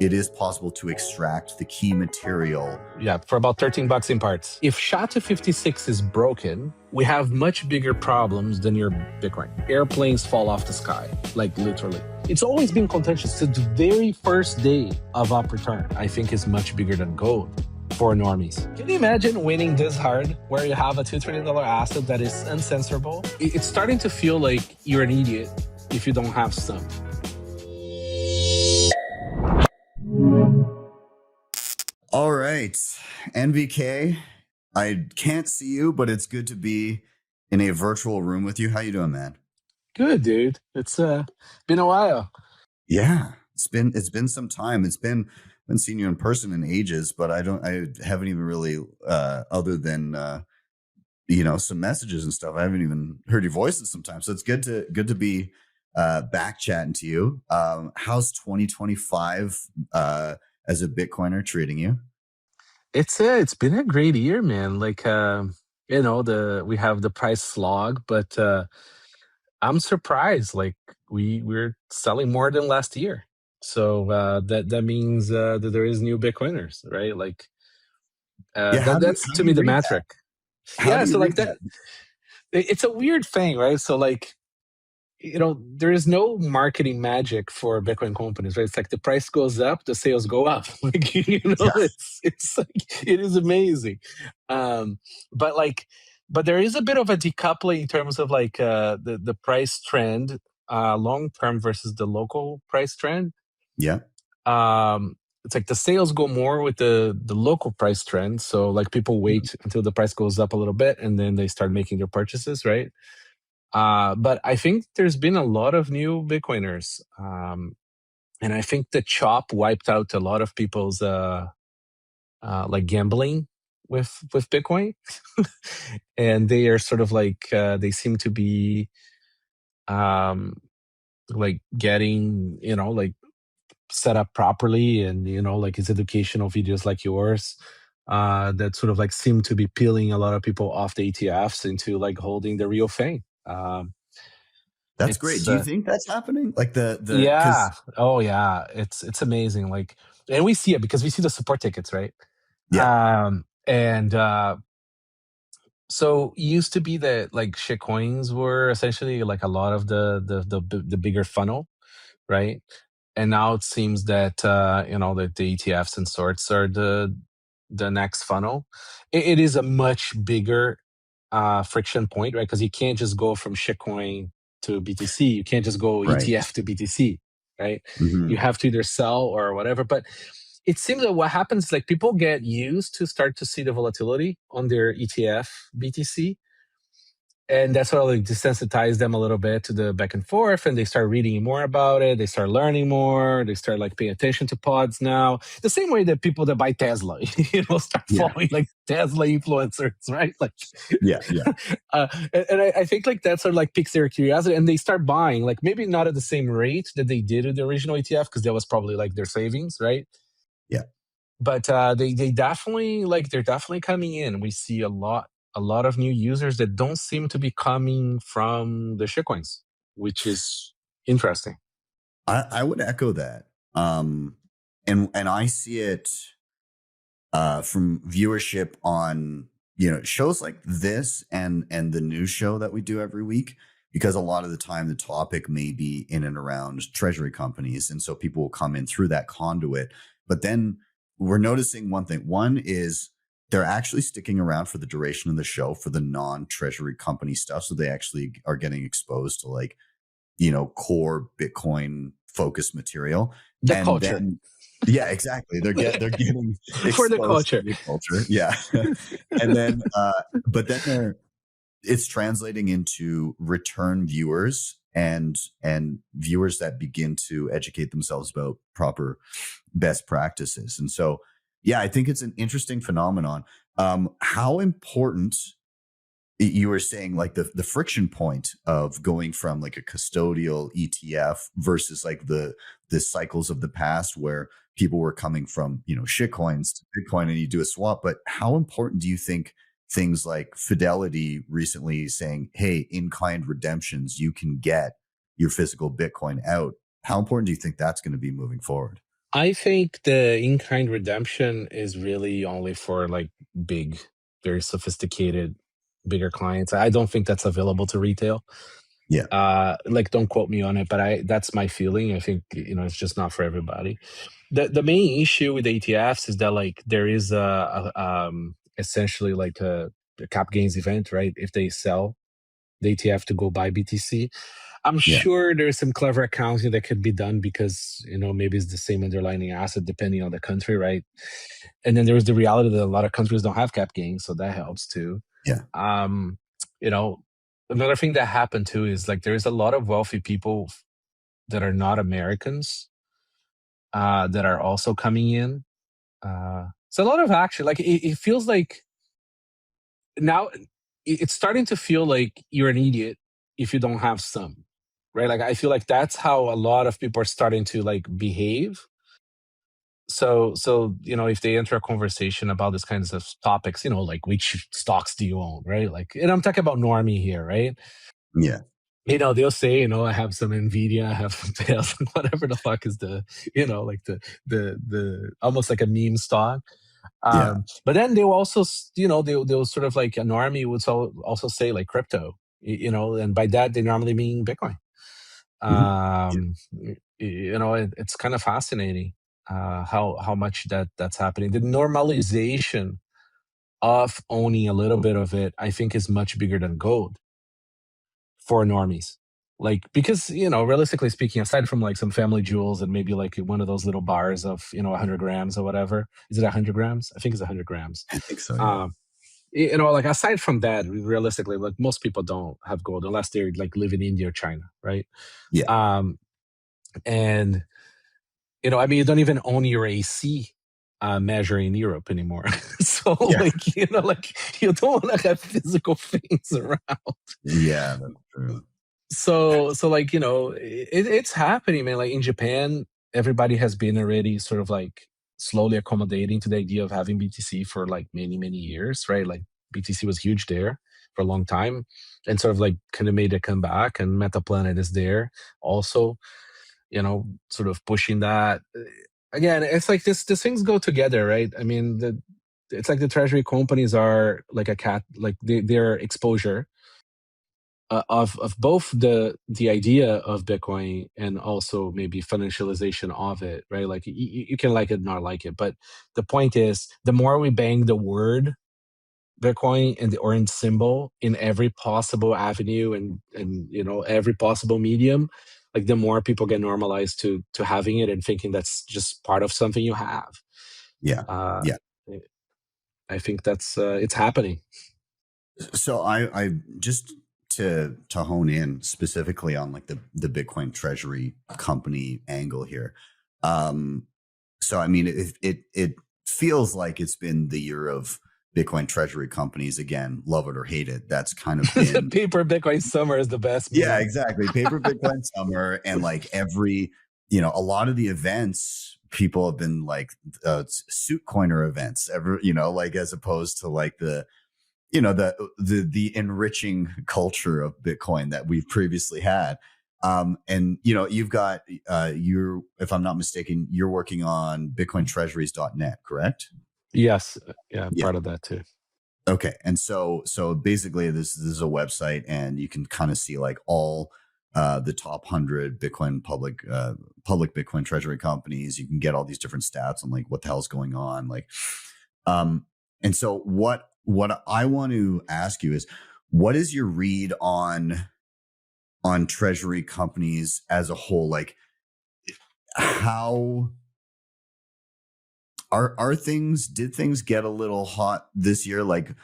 it is possible to extract the key material. Yeah, for about $13 in parts. If SHA-256 is broken, we have much bigger problems than your Bitcoin. Airplanes fall off the sky, like literally. It's always been contentious. The very first day of up return, I think, is much bigger than gold for normies. Can you imagine winning this hard where you have a $2 trillion asset that is uncensorable? It's starting to feel like you're an idiot if you don't have some. All right, NVK, I can't see you, but it's good to be in a virtual room with you. How you doing, man? Good, dude. It's been a while. Yeah, it's been some time. Been seeing you in person in ages, but I haven't even really other than some messages and stuff. I haven't even heard your voice in some time. So it's good to be back chatting to you. How's 2025 as a Bitcoiner treating you? It's been a great year, man. Like we have the price slog, but I'm surprised. Like we're selling more than last year, so that means that there is new Bitcoiners, right? Like that's How to do me you the read that? metric. How Yeah, do you so like read that, that? it's a weird thing, right? So like there is no marketing magic for Bitcoin companies, right? It's like the price goes up, the sales go up. Like Yeah. it's like it is amazing. Um, but there is a bit of a decoupling in terms of like the price trend, long term versus the local price trend. Yeah. It's like the sales go more with the local price trend. So like people wait until the price goes up a little bit and then they start making their purchases, right? But I think there's been a lot of new Bitcoiners. And I think the chop wiped out a lot of people's like gambling with Bitcoin. And they are sort of like they seem to be like getting, like set up properly, and like it's educational videos like yours that sort of like seem to be peeling a lot of people off the ETFs into like holding the real thing. That's great. It's Do you think that's happening? Like Yeah. because Oh, yeah. It's amazing. Like, and we see it because we see the support tickets, right? yeah. And so it used to be that like shitcoins were essentially like a lot of the bigger funnel, right? And now it seems that that the ETFs and sorts are the next funnel. It is a much bigger friction point, right? Because you can't just go from shitcoin to BTC. You can't just go Right. ETF to BTC, right? Mm-hmm. You have to either sell or whatever. But it seems that what happens is like people get used to start to see the volatility on their ETF BTC. And that's what like desensitized them a little bit to the back and forth, and they start reading more about it. They start learning more. They start like paying attention to pods now. The same way that people that buy Tesla, start Yeah. following like Tesla influencers, right? Like, Yeah. and I think like that sort of like piques their curiosity, and they start buying, like maybe not at the same rate that they did with the original ETF, because that was probably like their savings, right? Yeah. But they definitely they're definitely coming in. We see a lot of new users that don't seem to be coming from the shitcoins, which is interesting. I would echo that. And I see it from viewership on shows like this and the news show that we do every week, because a lot of the time the topic may be in and around treasury companies, and so people will come in through that conduit. But then we're noticing one thing. One is they're actually sticking around for the duration of the show for the non-treasury company stuff, so they actually are getting exposed to like core Bitcoin focused material. The And culture. then yeah, exactly. They're getting For the exposed culture. to the culture. Yeah. And then but then it's translating into return viewers and viewers that begin to educate themselves about proper best practices. And so yeah, I think it's an interesting phenomenon. How important, you were saying, like the friction point of going from like a custodial ETF versus like the cycles of the past where people were coming from shitcoins to Bitcoin and you do a swap. But how important do you think things like Fidelity recently saying, hey, in-kind redemptions, you can get your physical Bitcoin out, how important do you think that's going to be moving forward? I think the in-kind redemption is really only for like big, very sophisticated, bigger clients. I don't think that's available to retail. Yeah. Like don't quote me on it, but that's my feeling. I think, it's just not for everybody. The main issue with ETFs is that like there is essentially like a cap gains event, right? If they sell the ETF to go buy BTC, I'm Yeah. sure there's some clever accounting that could be done because maybe it's the same underlying asset depending on the country, right? And then there's the reality that a lot of countries don't have cap gains, so that helps too. Yeah. Um, you know, Another thing that happened too is like there's a lot of wealthy people that are not Americans that are also coming in. It's a lot of action. Like it feels like now it's starting to feel like you're an idiot if you don't have some, right? Like I feel like that's how a lot of people are starting to like behave. So if they enter a conversation about these kinds of topics, like which stocks do you own, right? Like, and I'm talking about normie here, right? Yeah. They'll say, I have some NVIDIA, I have some Tails, whatever the fuck is like the almost like a meme stock. Yeah. But then they'll also, they'll sort of like an army would also say like crypto, and by that they normally mean Bitcoin. Mhm. Yeah. It's kind of fascinating how much that's happening. The normalization of owning a little bit of it, I think, is much bigger than gold for normies. Like, because, realistically speaking, aside from like some family jewels and maybe like one of those little bars of, 100 grams or whatever, is it 100 grams? I think it's 100 grams. I think so. Yeah. Um, like aside from that, realistically, like most people don't have gold unless they like live in India or China, right? Yeah. Um, and I mean, you don't even own your AC measure in Europe anymit so Yeah. like, like you don't want to have physical things around. Yeah. That's true. So like, it's happening, man. Like in Japan, everybody has been already sort of like slowly accommodating to the idea of having BTC for like many, many years, right? Like BTC was huge there for a long time and sort of like kind of made a comeback, and MetaPlanet is there also, sort of pushing that. Again, it's like these things go together, right? I mean, it's like the treasury companies are like a cat, like their exposure of both the idea of Bitcoin and also maybe financialization of it, right? Like you can like it, not like it, but the point is, the more we bang the word Bitcoin and the orange symbol in every possible avenue and every possible medium, like the more people get normalized to having it and thinking that's just part of something you have. Yeah. Uh, Yeah. I think that's it's happening. So I just to hone in specifically on like the Bitcoin treasury company angle here. So I mean, it feels like it's been the year of Bitcoin treasury companies again, love it or hate it. That's kind of The been paper Bitcoin summer is the best, yeah, man. exactly. Paper Bitcoin summer and like every a lot of the events people have been like suit coiner events ever, like as opposed to like the enriching culture of Bitcoin that we've previously had. And you've got you're, if I'm not mistaken, you're working on bitcointreasuries.net, correct? Yes, yeah, I'm Yeah. part of that too. Okay. And so basically this is a website and you can kind of see like all the top 100 Bitcoin public Bitcoin treasury companies. You can get all these different stats on like what the hell's going on. Like, and so what I want to ask you is, what is your read on treasury companies as a whole? Like, how did things get a little hot this year? Like,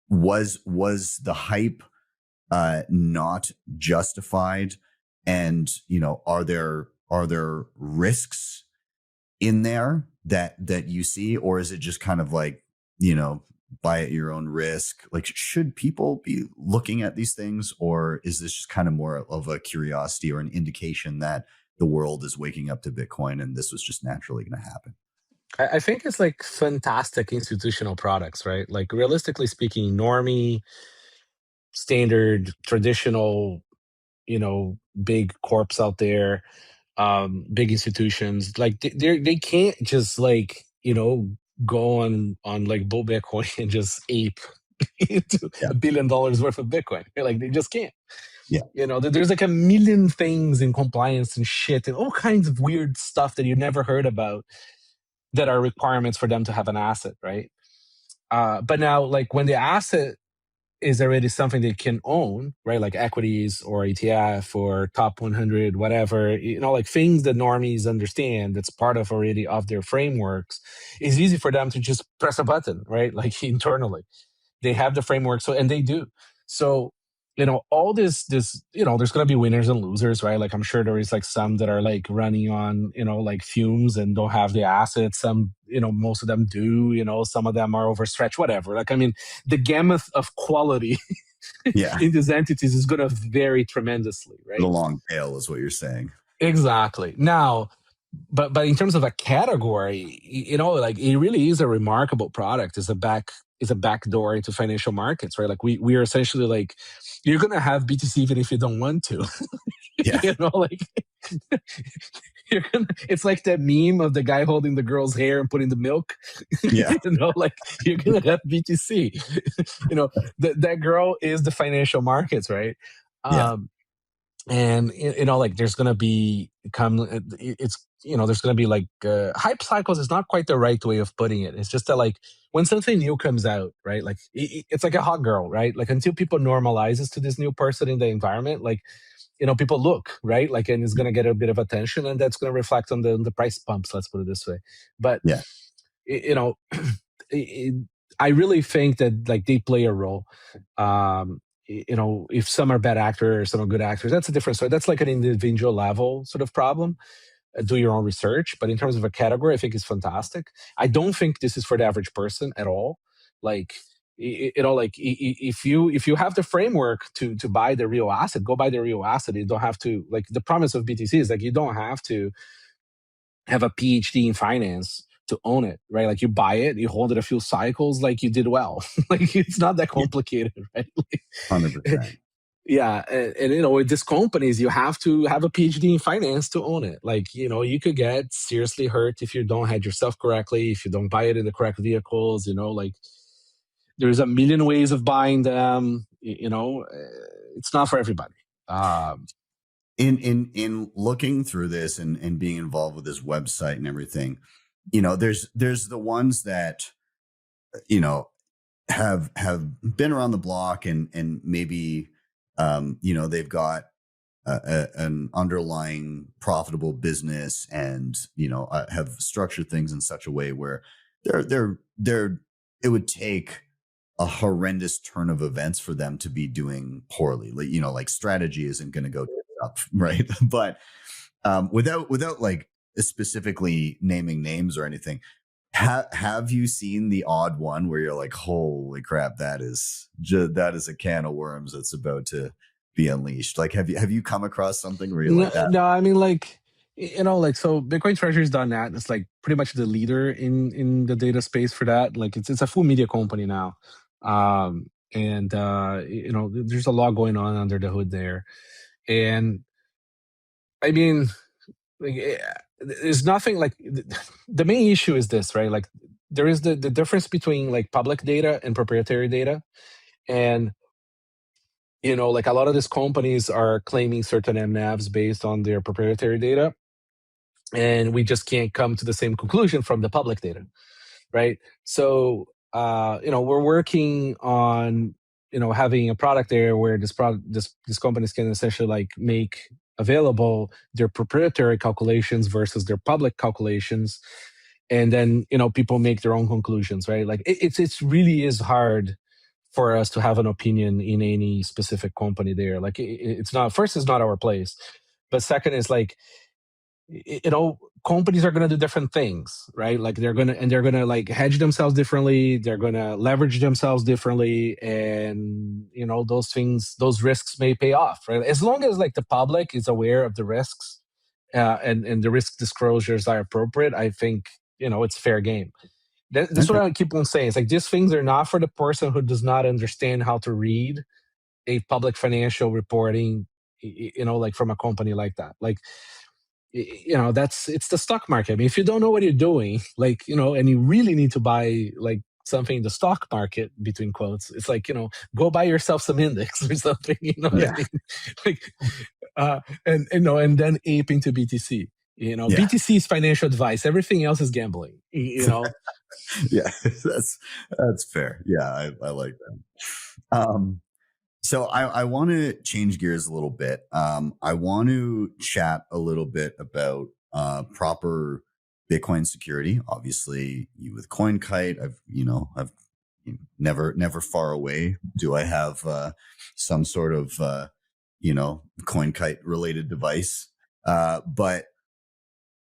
was the hype not justified? And are there risks in there that you see, or is it just kind of like, buy at your own risk? Like, should people be looking at these things, or is this just kind of more of a curiosity or an indication that the world is waking up to Bitcoin and this was just naturally going to happen? I think it's like fantastic institutional products, right? Like realistically speaking, normie, standard, traditional, big corps out there. big institutions, like they can't just like, go on like bull Bitcoin and just ape into Yeah. $1 billion worth of Bitcoin. Like they just can't. Yeah. There's like a million things in compliance and shit and all kinds of weird stuff that you never heard about that are requirements for them to have an asset, right? But now, like when the asset is already something they can own, right? Like equities or ETF or top 100, whatever, like things that normies understand that's part of already of their frameworks, it's easy for them to just press a button, right? Like internally. They have the framework, and they do. So, all this, there's going to be winners and losers, right? Like I'm sure there is like some that are like running on, like fumes and don't have the assets. Some, most of them do, some of them are overstretched, whatever. Like, I mean, the gamut of quality Yeah. in these entities is going to vary tremendously, right? The long tail is what you're saying. Exactly. Now, but in terms of a category, like it really is a remarkable product. It's a backdoor into financial markets, right? Like we are essentially like, you're gonna have BTC even if you don't want to. Yeah. Like it's like that meme of the guy holding the girl's hair and putting the milk. Yeah. Like you're gonna have BTC. That girl is the financial markets, right? Yeah. And like there's gonna be there's gonna be like hype cycles is not quite the right way of putting it. It's just that like when something new comes out, right? Like it's like a hot girl, right? Like until people normalizes to this new person in the environment, like people look, right? Like, and it's gonna get a bit of attention, and that's gonna reflect on the price bumps. Let's put it this way. But Yeah. I really think that like they play a role. If some are bad actors, some are good actors, that's a different story. That's like an individual level sort of problem. Do your own research. But in terms of a category, I think it's fantastic. I don't think this is for the average person at all. Like, like if you have the framework to buy the real asset, go buy the real asset. You don't have to, like, the promise of BTC is like you don't have to have a PhD in finance to own it, right? Like you buy it, you hold it a few cycles, like you did well. Like it's not that complicated, right? 100%. Yeah, and with these companies, you have to have a PhD in finance to own it. Like you could get seriously hurt if you don't hedge yourself correctly, if you don't buy it in the correct vehicles. Like there's a million ways of buying them. It's not for everybody. In looking through this and being involved with this website and everything, there's the ones that have been around the block and maybe they've got an underlying profitable business and have structured things in such a way where they're it would take a horrendous turn of events for them to be doing poorly. Like strategy isn't going to go up, right? But without like specifically naming names or anything, have you seen the odd one where you're like, holy crap, that is a can of worms that's about to be unleashed? Like, have you come across something where you're like that? No, I mean, like, so BitcoinTreasuries.net is like pretty much the leader in the data space for that. Like it's a full media company now. And there's a lot going on under the hood there. And I mean, like, there's nothing like the main issue is this, right? Like there is the difference between like public data and proprietary data. And like a lot of these companies are claiming certain MNAVs based on their proprietary data. And we just can't come to the same conclusion from the public data, right? So, we're working on, having a product there where this companies can essentially like make available their proprietary calculations versus their public calculations. And then, people make their own conclusions, right? Like it's really is hard for us to have an opinion in any specific company there. Like it's not, first, it's not our place. But second is like, companies are going to do different things, right? Like they're going to like hedge themselves differently. They're going to leverage themselves differently. And, those risks may pay off, right? As long as like the public is aware of the risks and the risk disclosures are appropriate, I think, it's fair game. That's what I keep on saying. It's like these things are not for the person who does not understand how to read a public financial reporting, like from a company like that. Like, it's the stock market. I mean, if you don't know what you're doing, like, and you really need to buy like something in the stock market, between quotes, it's like, go buy yourself some index or something, what I mean? Like, and then ape into BTC. BTC is financial advice. Everything else is gambling. Yeah, that's fair. Yeah, I like that. So I want to change gears a little bit. I want to chat a little bit about proper Bitcoin security. Obviously, you with CoinKite, I've never far away. Do I have some sort of CoinKite related device? But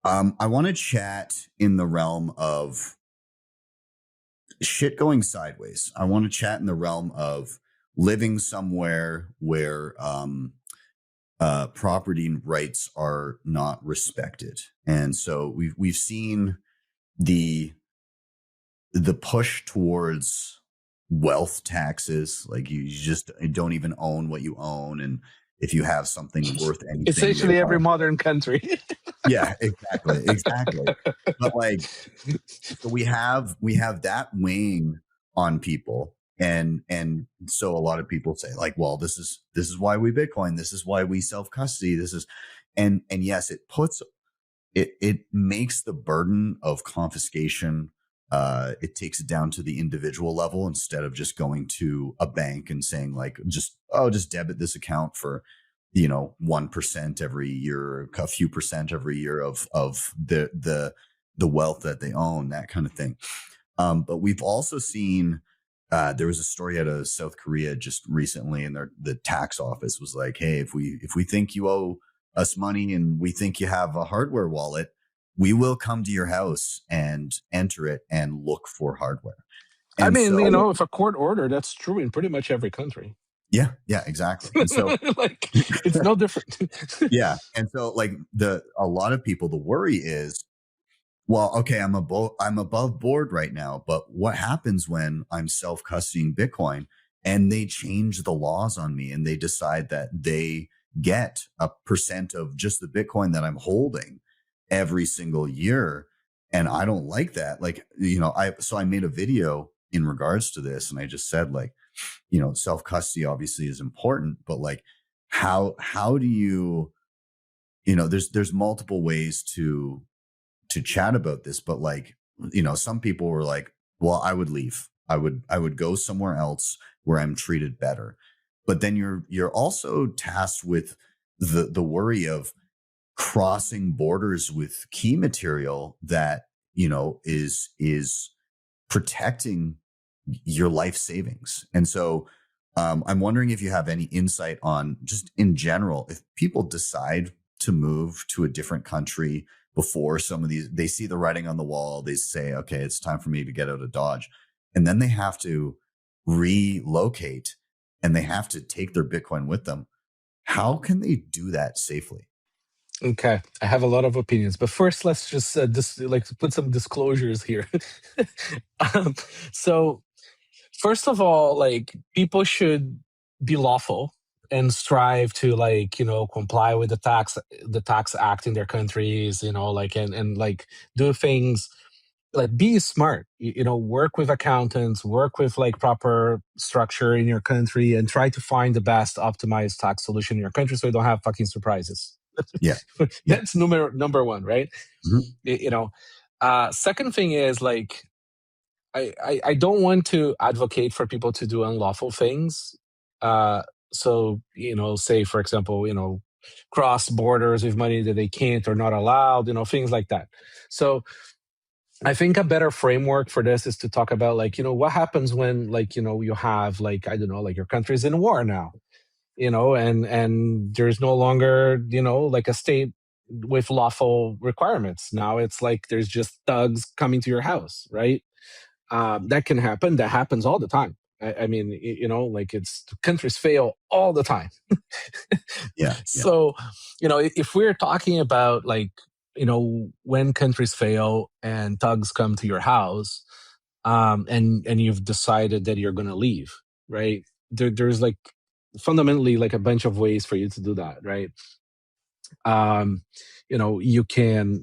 I want to chat in the realm of shit going sideways. I want to chat in the realm of living somewhere where property rights are not respected, and so we've seen the push towards wealth taxes. Like you just don't even own what you own, and if you have something worth anything, essentially every modern country. Yeah, exactly. But like, so we have that weighing on people, and so a lot of people say like, well, this is why we Bitcoin, this is why we self custody, this is, and yes, it makes the burden of confiscation. It takes it down to the individual level instead of just going to a bank and saying like, just debit this account for 1% every year, a few percent every year of the wealth that they own, that kind of thing. But we've also seen there was a story out of South Korea just recently, and the tax office was like, hey, if we think you owe us money and we think you have a hardware wallet, we will come to your house and enter it and look for hardware. And I mean, if a court order, that's true in pretty much every country. Yeah, exactly. And so like, it's no different. Yeah. And so like a lot of people, the worry is, well, okay, I'm above board right now, but what happens when I'm self-custodying Bitcoin and they change the laws on me and they decide that they get a percent of just the Bitcoin that I'm holding every single year, and I don't like that. Like, I made a video in regards to this, and I just said like, self-custody obviously is important, but like how do you, there's multiple ways to chat about this, but like, some people were like, well, I would leave. I would go somewhere else where I'm treated better. But then you're also tasked with the worry of crossing borders with key material that, is protecting your life savings. And so I'm wondering if you have any insight on just in general, if people decide to move to a different country before some of these, they see the writing on the wall, they say, okay, it's time for me to get out of Dodge. And then they have to relocate and they have to take their Bitcoin with them. How can they do that safely? Okay, I have a lot of opinions, but first let's just put some disclosures here. So first of all, like, people should be lawful and strive to comply with the tax act in their countries, and like do things, like be smart, work with accountants, work with like proper structure in your country, and try to find the best optimized tax solution in your country so you don't have fucking surprises. Yeah. That's number one, right? Mm-hmm. Second thing is like, I don't want to advocate for people to do unlawful things. So, say for example, cross borders with money that they can't or not allowed, things like that. So I think a better framework for this is to talk about like, what happens when you have like, I don't know, like your country's in war now, and there's no longer, like a state with lawful requirements. Now it's like there's just thugs coming to your house, right? That can happen. That happens all the time. I mean, like countries fail all the time. Yeah. So, if we're talking about like, when countries fail and thugs come to your house, and you've decided that you're going to leave, right? There's like fundamentally like a bunch of ways for you to do that, right? you can,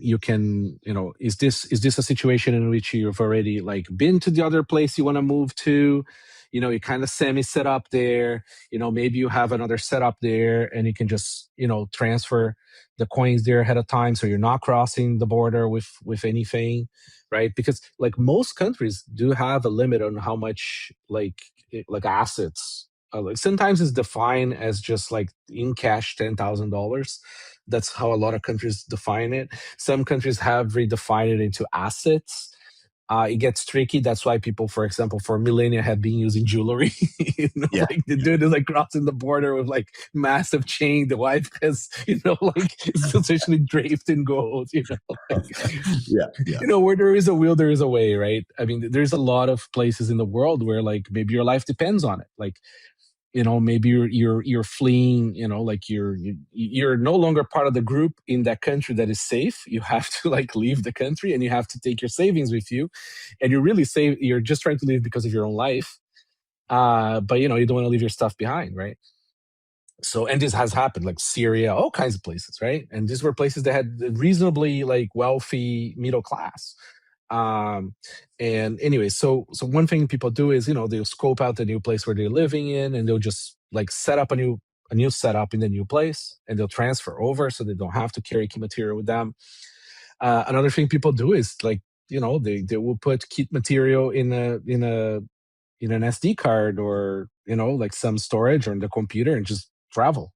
is this a situation in which you've already like been to the other place you want to move to? You kind of semi set up there, maybe you have another setup there and you can just, transfer the coins there ahead of time. So you're not crossing the border with anything, right? Because like most countries do have a limit on how much like assets. Like sometimes it's defined as just like in cash $10,000. That's how a lot of countries define it. Some countries have redefined it into assets. It gets tricky. That's why people, for example, for millennia have been using jewelry. Like the dude is like crossing the border with like massive chain. The wife has, like it's essentially draped in gold. Where there is a will, there is a way, right? I mean, there's a lot of places in the world where like maybe your life depends on it. Like, maybe you're fleeing, like you're no longer part of the group in that country that is safe. You have to like leave the country and you have to take your savings with you, and you're just trying to leave because of your own life, but you don't want to leave your stuff behind, right? So, and this has happened, like Syria, all kinds of places, right? And these were places that had reasonably like wealthy middle class. And anyway, so one thing people do is, they'll scope out the new place where they're living in, and they'll just like set up a new setup in the new place, and they'll transfer over so they don't have to carry key material with them. Another thing people do is like, they will put key material in an SD card or, like some storage on the computer and just travel.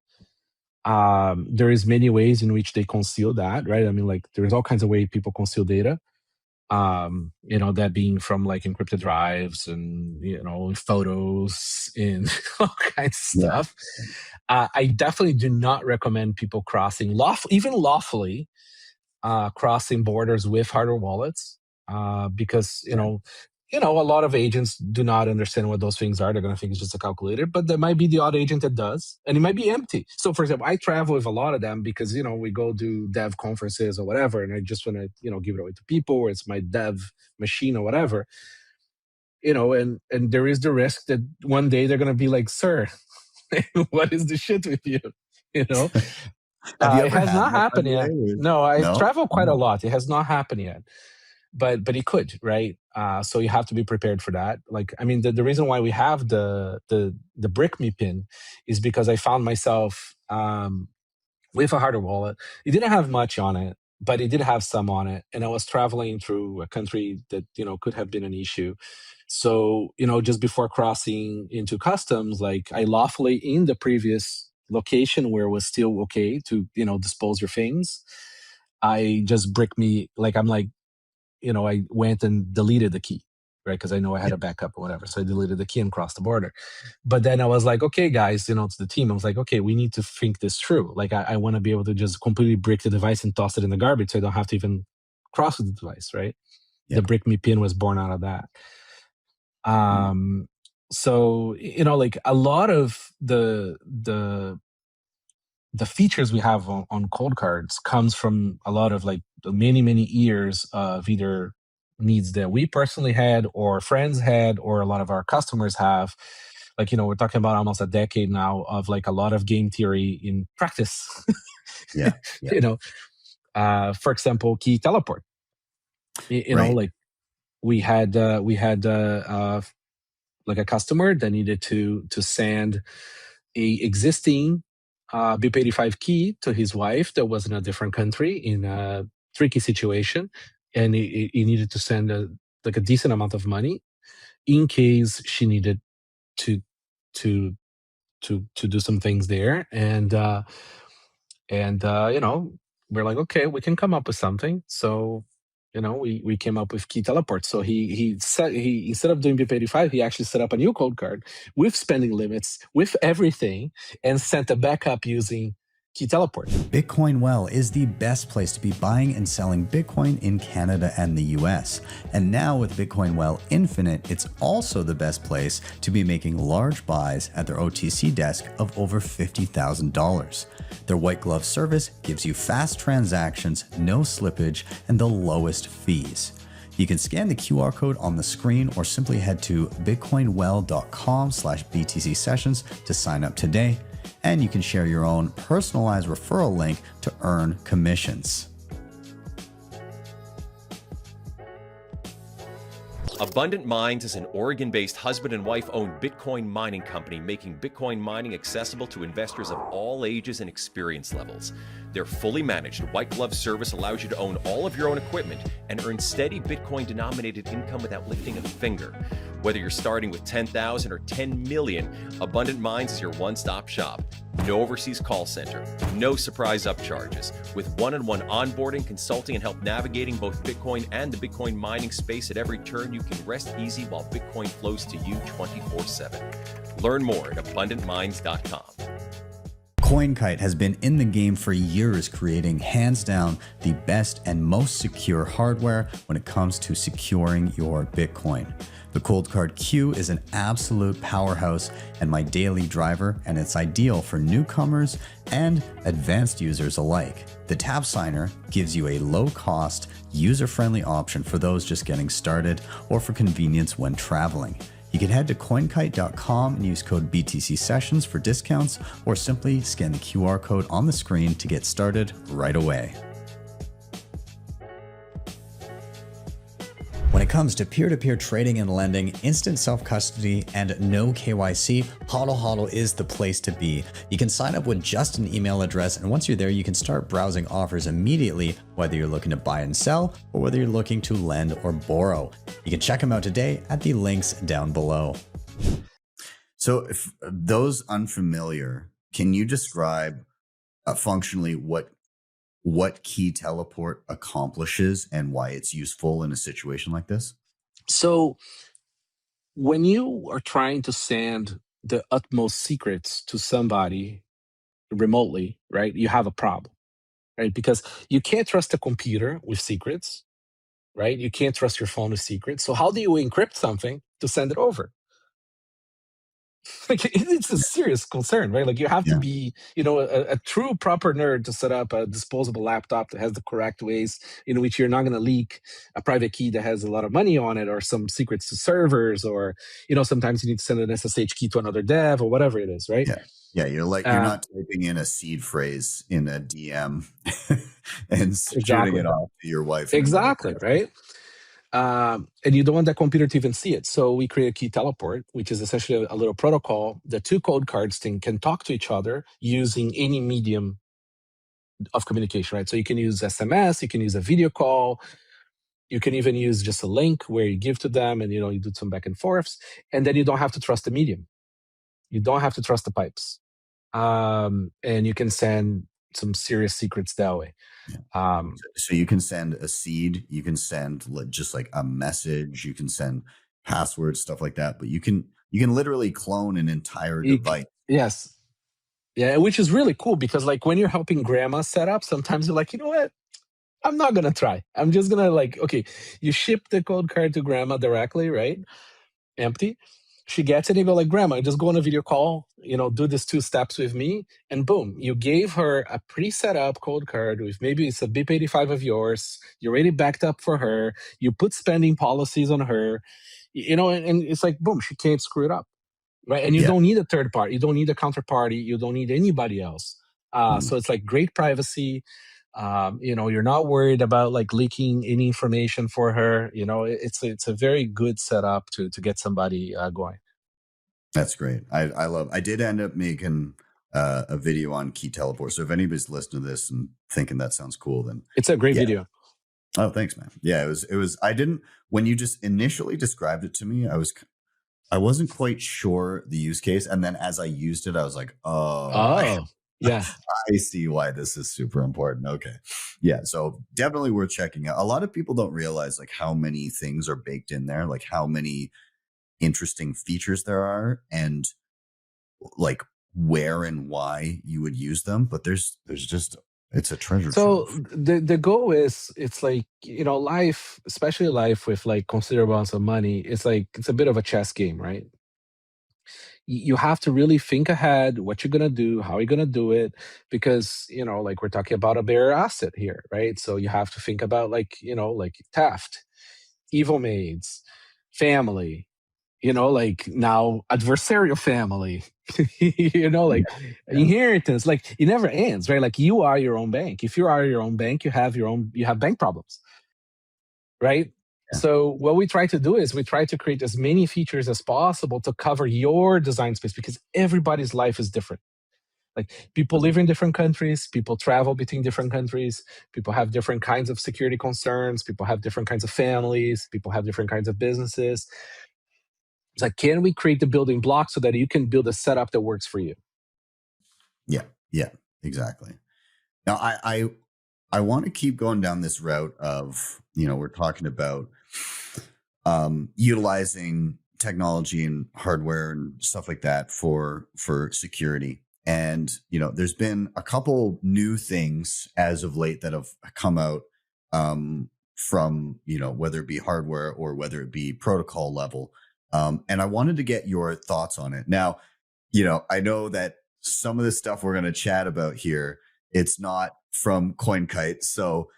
There is many ways in which they conceal that, right? I mean, like there's all kinds of ways people conceal data. That being from like encrypted drives and, photos and all kinds of stuff. I definitely do not recommend people crossing lawfully crossing borders with hardware wallets, because, a lot of agents do not understand what those things are. They're going to think it's just a calculator, but there might be the odd agent that does, and it might be empty. So, for example, I travel with a lot of them because, we go do dev conferences or whatever, and I just want to, give it away to people, or it's my dev machine or whatever, and there is the risk that one day they're going to be like, sir, what is the shit with you? It has not happened yet. No, I travel quite a lot. It has not happened yet. But it could, right? So you have to be prepared for that. Like, I mean, the reason why we have the brick me pin is because I found myself with a hardware wallet. It didn't have much on it, but it did have some on it. And I was traveling through a country that, could have been an issue. So, just before crossing into customs, like I lawfully in the previous location where it was still okay to, dispose your things, I just I went and deleted the key, right? Because I know I had a backup or whatever. So I deleted the key and crossed the border. But then I was like, okay, guys, to the team, I was like, okay, we need to think this through. Like, I want to be able to just completely brick the device and toss it in the garbage so I don't have to even cross with the device, right? Yeah. The brick me pin was born out of that. So, like a lot of the features we have on cold cards comes from a lot of like many years of either needs that we personally had or friends had or a lot of our customers have. Like, we're talking about almost a decade now of like a lot of game theory in practice. For example, key teleport. Like we had like a customer that needed to send a existing BIP85 key to his wife that was in a different country in a tricky situation, and he needed to send a decent amount of money in case she needed to do some things there, and we're like, okay, we can come up with something. So we came up with key teleport. So he instead of doing BIP85, he actually set up a new cold card with spending limits, with everything, and sent a backup using key teleport. Bitcoin Well is the best place to be buying and selling Bitcoin in Canada and the US. And now with Bitcoin Well Infinite, it's also the best place to be making large buys at their OTC desk of over $50,000. Their white glove service gives you fast transactions, no slippage, and the lowest fees. You can scan the QR code on the screen or simply head to bitcoinwell.com/BTC Sessions to sign up today. and you can share your own personalized referral link to earn commissions. Abundant Mines is an Oregon-based husband and wife-owned Bitcoin mining company making Bitcoin mining accessible to investors of all ages and experience levels. Their fully managed white glove service allows you to own all of your own equipment and earn steady Bitcoin-denominated income without lifting a finger. Whether you're starting with 10,000 or 10 million, Abundant Mines is your one-stop shop. No overseas call center, no surprise upcharges. With one-on-one onboarding, consulting, and help navigating both Bitcoin and the Bitcoin mining space at every turn, you can rest easy while Bitcoin flows to you 24/7. Learn more at abundantminds.com. CoinKite has been in the game for years, creating hands down the best and most secure hardware when it comes to securing your Bitcoin. The Cold Card Q is an absolute powerhouse and my daily driver, and it's ideal for newcomers and advanced users alike. The Tap Signer gives you a low-cost, user-friendly option for those just getting started or for convenience when traveling. You can head to coinkite.com and use code BTC Sessions for discounts, or simply scan the QR code on the screen to get started right away. When it comes to peer-to-peer trading and lending, instant self-custody, and no KYC, HODL HODL is the place to be. You can sign up with just an email address, and once you're there, you can start browsing offers immediately, whether you're looking to buy and sell, or whether you're looking to lend or borrow. You can check them out today at the links down below. So if those unfamiliar, can you describe functionally what key teleport accomplishes and why it's useful in a situation like this? So when you are trying to send the utmost secrets to somebody remotely, right, you have a problem, right? Because you can't trust a computer with secrets, right? You can't trust your phone with secrets. So how do you encrypt something to send it over? Like it's a serious concern, right? Like you have to Yeah. be, a true proper nerd to set up a disposable laptop that has the correct ways in which you're not going to leak a private key that has a lot of money on it, or some secrets to servers, or sometimes you need to send an SSH key to another dev or whatever it is, right? Yeah, you're not typing in a seed phrase in a DM and shooting it off to your wife. Exactly, right? And you don't want that computer to even see it. So we create a key teleport, which is essentially a little protocol. The two code cards can talk to each other using any medium of communication, right? So you can use SMS, you can use a video call, you can even use just a link where you give to them and you do some back and forths, and then you don't have to trust the medium. You don't have to trust the pipes. And you can send some serious secrets that way. So you can send a seed, you can send just like a message, you can send passwords, stuff like that, but you can literally clone an entire device. Yes. Yeah, which is really cool, because like when you're helping grandma set up, sometimes you're like, you know what? I'm not going to try. I'm just going to okay, you ship the code card to grandma directly, right? Empty. She gets it and you go like, grandma, just go on a video call, do this 2 steps with me, and boom, you gave her a pre-set up code card with maybe it's a BIP85 of yours. You're already backed up for her. You put spending policies on her, and it's like, boom, she can't screw it up, right? And you don't need a third party. You don't need a counterparty. You don't need anybody else. So it's like great privacy. You're not worried about like leaking any information for her. It's a very good setup to get somebody going. That's great. I did end up making a video on key teleport. So if anybody's listening to this and thinking that sounds cool, then it's a great video. Oh, thanks, man. Yeah, it was. When you just initially described it to me, I wasn't quite sure the use case, and then as I used it, I was like, oh. Yeah. I see why this is super important. Okay. Yeah. So definitely worth checking out. A lot of people don't realize like how many things are baked in there, like how many interesting features there are, and like where and why you would use them. But there's just, it's a treasure trove. So the goal is, it's like, life, especially life with like considerable amounts of money, it's a bit of a chess game, right? You have to really think ahead what you're going to do, how you're going to do it, because, like we're talking about a bearer asset here, right? So you have to think about like theft, evil maids, family, like now adversarial family, like inheritance, like it never ends, right? Like you are your own bank. If you are your own bank, you have bank problems, right? Yeah. So what we try to do is we try to create as many features as possible to cover your design space, because everybody's life is different. Like people live in different countries, people travel between different countries, people have different kinds of security concerns, people have different kinds of families, people have different kinds of businesses. It's like, can we create the building blocks so that you can build a setup that works for you? Yeah, exactly. Now, I want to keep going down this route of, we're talking about utilizing technology and hardware and stuff like that for security. And, there's been a couple new things as of late that have come out from, whether it be hardware or whether it be protocol level. And I wanted to get your thoughts on it. Now, I know that some of the stuff we're going to chat about here, it's not from CoinKite. So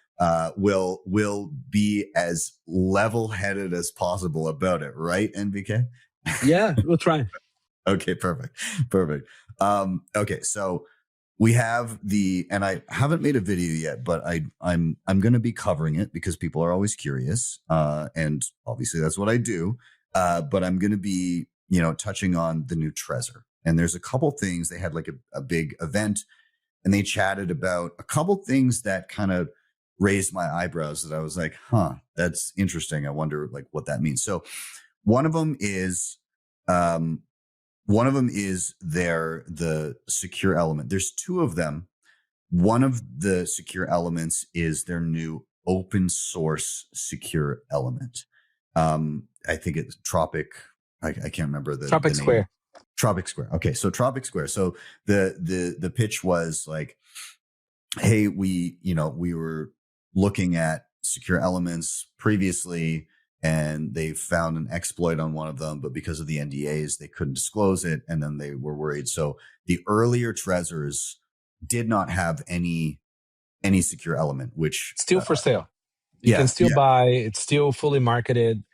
we'll be as level-headed as possible about it, right, NVK? Yeah, we'll try. Okay, perfect. Okay, so we have and I haven't made a video yet, but I'm going to be covering it because people are always curious, and obviously that's what I do. But I'm going to be, touching on the new Trezor. And there's a couple things. They had like a big event, and they chatted about a couple things that kind of raised my eyebrows, that I was like, that's interesting. I wonder like what that means. So one of them is the secure element. There's two of them. One of the secure elements is their new open source secure element. I think it's Tropic. I can't remember the Tropic name. Square. Tropic Square. Okay, so Tropic Square. So the pitch was like, hey, we were looking at secure elements previously, and they found an exploit on one of them, but because of the NDAs, they couldn't disclose it, and then they were worried. So the earlier Trezors did not have any secure element, which still for sale. You can still buy. It's still fully marketed.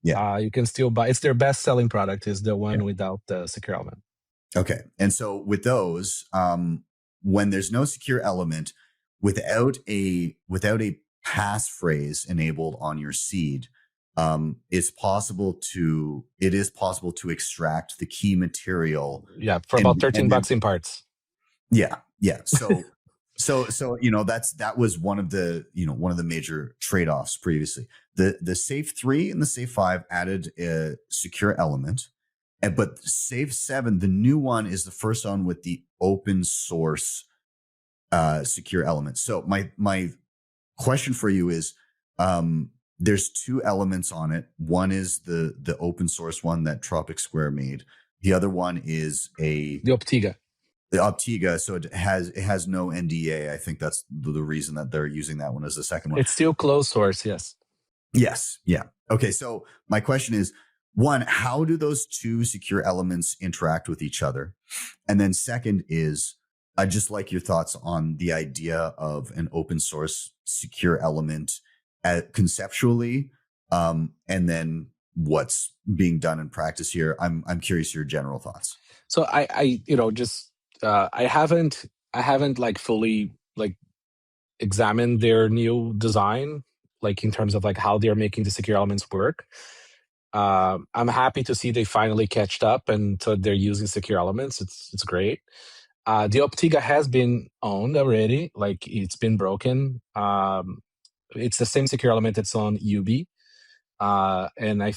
Yeah, you can still buy. It's their best selling product is the one without the secure element. Okay, and so with those, when there's no secure element, without a passphrase enabled on your seed, it is possible to extract the key material. Yeah, for about $13 in parts. Yeah. So that was one of the major trade-offs previously. The Safe 3 and the Safe 5 added a secure element, but Safe 7, the new one, is the first one with the open source secure element. So my question for you is, there's two elements on it. One is the open source one that Tropic Square made. The other one is the Optiga. The Optiga, so it has no NDA. I think that's the reason that they're using that one as the second one. It's still closed source, yes. Yes, yeah. Okay, so my question is, one, how do those two secure elements interact with each other? And then second is, I'd just like your thoughts on the idea of an open source secure element conceptually, and then what's being done in practice here. I'm curious your general thoughts. So I haven't like fully like examined their new design, like in terms of like how they're making the secure elements work. I'm happy to see they finally catched up and so they're using secure elements. It's great. The Optiga has been owned already, like it's been broken. It's the same secure element that's on UB. And I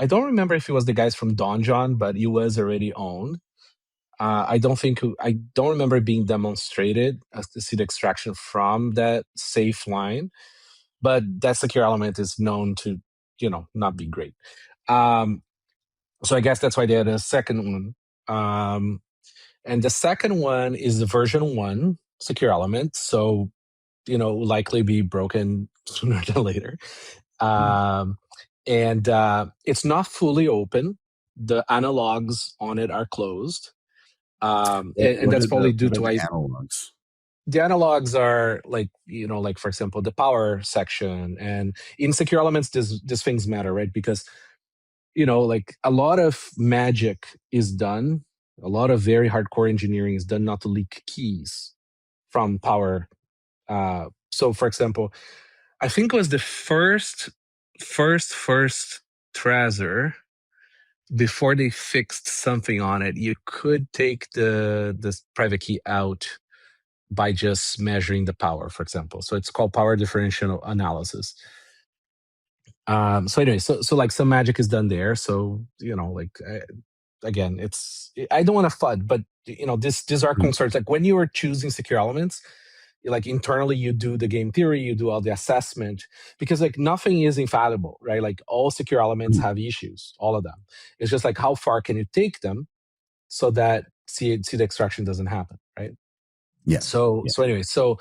don't remember if it was the guys from Donjon, but it was already owned. I don't remember it being demonstrated as to see the extraction from that safe line, but that secure element is known to, not be great. So I guess that's why they had a second one. And the second one is the version 1 secure element. So, will likely be broken sooner than later. And it's not fully open. The analogs on it are closed. And that's probably due to analogs. The analogs are like, like for example, the power section, and in secure elements, these things matter, right? Because like a lot of magic is done. A lot of very hardcore engineering is done not to leak keys from power. So, for example, I think it was the first Trezor, before they fixed something on it, you could take the private key out by just measuring the power, for example. So it's called power differential analysis. So anyway, so like some magic is done there. So again, I don't want to FUD, but these are concerns. Like when you are choosing secure elements, like internally you do the game theory, you do all the assessment, because like nothing is infallible, right? Like all secure elements have issues, all of them. It's just like how far can you take them so that seed extraction doesn't happen, right? Yeah. So anyway, so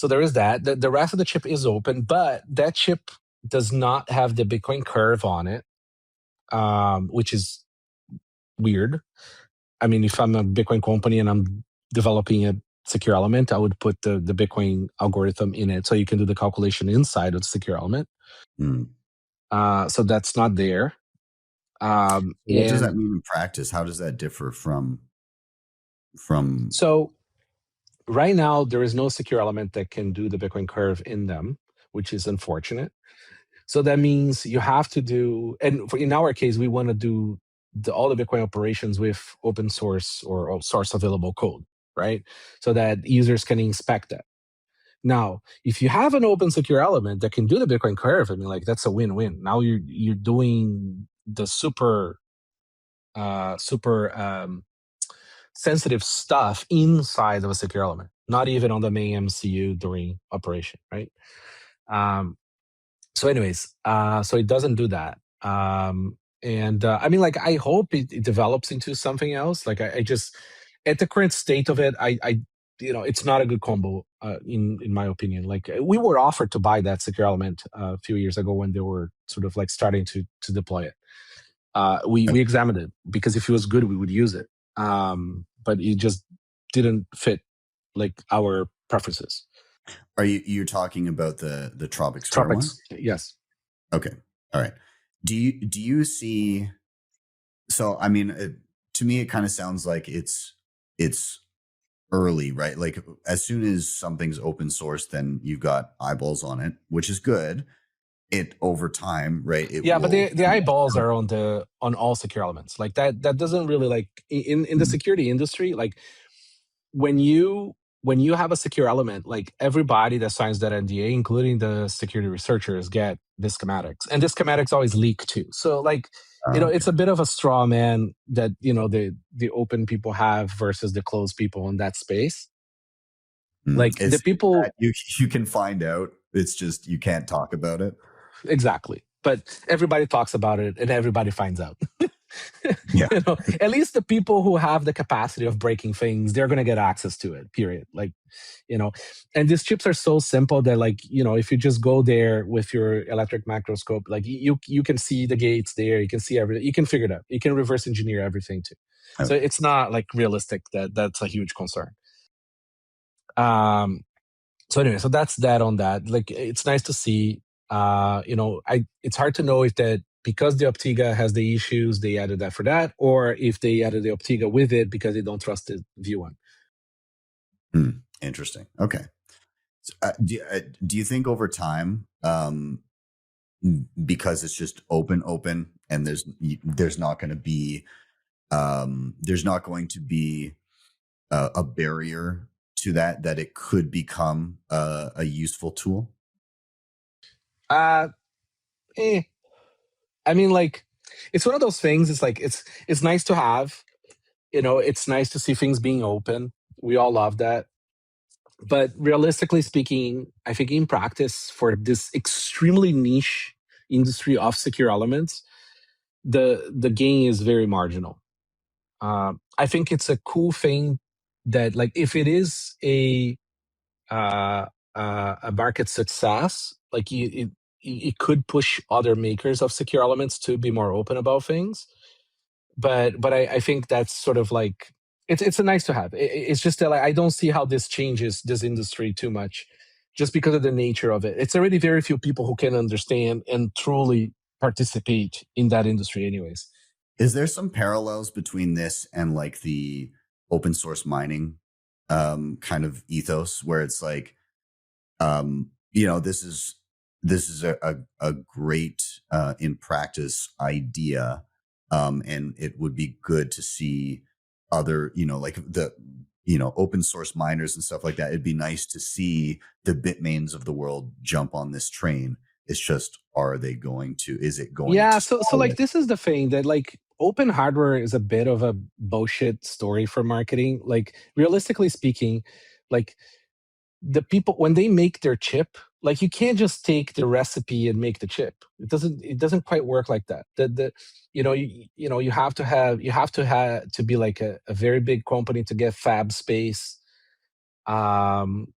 there is that. The rest of the chip is open, but that chip does not have the Bitcoin curve on it, which is weird. I mean, if I'm a Bitcoin company and I'm developing a secure element, I would put the Bitcoin algorithm in it so you can do the calculation inside of the secure element. So that's not there. What does that mean in practice? How does that differ from? So right now, there is no secure element that can do the Bitcoin curve in them, which is unfortunate. So that means you have to do, and in our case, we want to do all the Bitcoin operations with open source or source available code, right? So that users can inspect that. Now, if you have an open secure element that can do the Bitcoin curve, I mean, like that's a win-win. Now you're doing the super sensitive stuff inside of a secure element, not even on the main MCU during operation, right? So anyways, so it doesn't do that. I mean, like, I hope it develops into something else. Like, I just, at the current state of it, I it's not a good combo, in my opinion. Like, we were offered to buy that secure element a few years ago when they were sort of like starting to deploy it. We examined it because if it was good, we would use it. But it just didn't fit like our preferences. Are you're talking about the Tropic Square one? Yes. Okay. All right. Do you see? So I mean, to me, it kind of sounds like it's early, right? Like as soon as something's open source, then you've got eyeballs on it, which is good. It over time, right? But the eyeballs are on all secure elements. Like that doesn't really, like, in the security industry, like when you have a secure element, like everybody that signs that NDA, including the security researchers, get the schematics, and the schematics always leak too. So like, it's a bit of a straw man that the open people have versus the closed people in that space. Like the people you can find out, it's just you can't talk about it. Exactly. But everybody talks about it and everybody finds out. Yeah. At least the people who have the capacity of breaking things, they're going to get access to it, period. Like, and these chips are so simple that, like, if you just go there with your electric macroscope, like you can see the gates there, you can see everything, you can figure it out. You can reverse engineer everything too. Okay. So it's not like realistic that's a huge concern. So anyway, so that's that on that. Like, it's nice to see. It's hard to know if that because the Optiga has the issues, they added that for that, or if they added the Optiga with it because they don't trust the V1. Interesting. Okay. So, do you think over time, because it's just open, and there's not going to be a barrier to that it could become a useful tool? I mean, like, it's one of those things. It's like it's nice to have, it's nice to see things being open. We all love that. But realistically speaking, I think in practice for this extremely niche industry of secure elements, the gain is very marginal. I think it's a cool thing that, like, if it is a market success, like it could push other makers of secure elements to be more open about things. But I think that's sort of like, it's a nice to have. It's just that, like, I don't see how this changes this industry too much, just because of the nature of it. It's already very few people who can understand and truly participate in that industry anyways. Is there some parallels between this and like the open source mining kind of ethos, where it's like, this is a great in practice idea, and it would be good to see other, like the open source miners and stuff like that. It'd be nice to see the Bitmains of the world jump on this train. It's just, are they going to? Is it going? Yeah. To so like this is the thing that like open hardware is a bit of a bullshit story for marketing. Like realistically speaking, like the people when they make their chip, like you can't just take the recipe and make the chip. It doesn't quite work like that. You have to be like a very big company to get fab space. Mind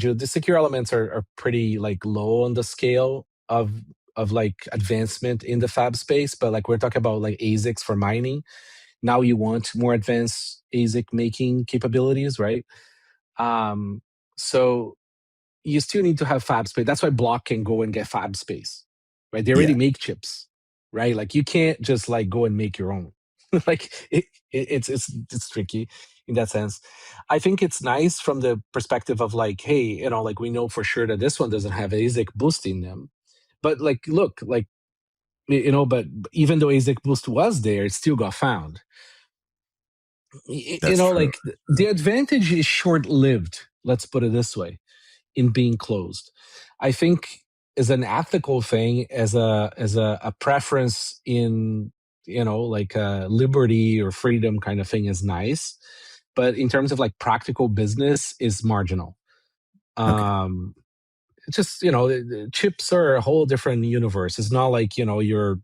you, the secure elements are pretty like low on the scale of like advancement in the fab space, but like we're talking about like ASICs for mining. Now you want more advanced ASIC making capabilities, right? So you still need to have fab space. That's why Block can go and get fab space, right? They already make chips, right? Like you can't just like go and make your own. Like it's tricky in that sense. I think it's nice from the perspective of like, hey, like we know for sure that this one doesn't have ASIC boosting them, but like, look, like, but even though ASIC boost was there, it still got found. That's true. Like the advantage is short-lived. Let's put it this way, in being closed. I think as an ethical thing, as a preference in like a liberty or freedom kind of thing is nice, but in terms of like practical business is marginal. Okay. It's just chips are a whole different universe. It's not like your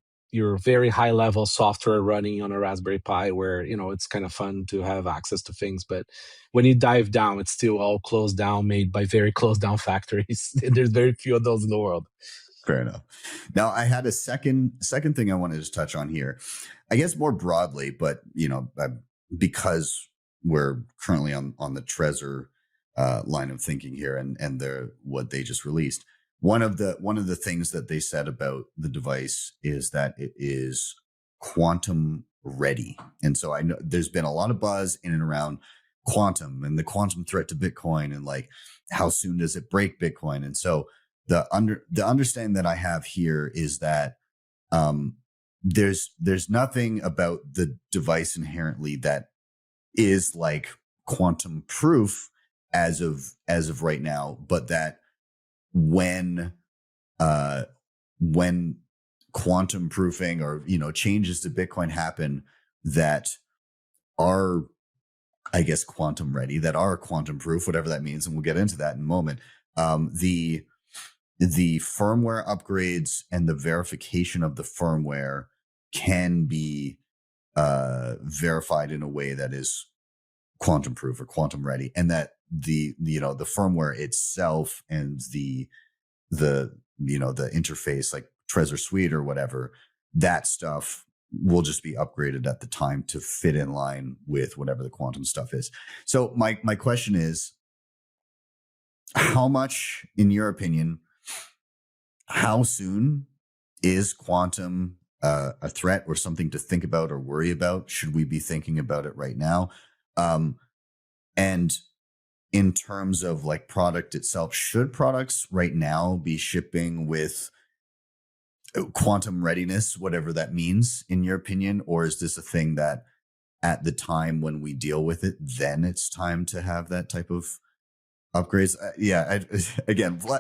very high level software running on a Raspberry Pi where it's kind of fun to have access to things, but when you dive down, it's still all closed down, made by very closed down factories. There's very few of those in the world. Fair enough. Now I had a second thing I wanted to touch on here, I guess more broadly, but because we're currently on the Trezor line of thinking here, and what they just released. One of the things that they said about the device is that it is quantum ready. And so I know there's been a lot of buzz in and around quantum and the quantum threat to Bitcoin, and like how soon does it break Bitcoin? And so the understanding that I have here is that there's nothing about the device inherently that is like quantum proof as of right now, but that when quantum proofing or changes to Bitcoin happen that are, I guess, quantum ready, that are quantum proof, whatever that means, and we'll get into that in a moment. The firmware upgrades and the verification of the firmware can be verified in a way that is quantum proof or quantum ready, and that the firmware itself and the interface like Trezor Suite or whatever, that stuff will just be upgraded at the time to fit in line with whatever the quantum stuff is. So my question is, how much, in your opinion, how soon is quantum a threat or something to think about or worry about? Should we be thinking about it right now? And in terms of like product itself, should products right now be shipping with quantum readiness, whatever that means, in your opinion? Or is this a thing that at the time when we deal with it, then it's time to have that type of upgrades?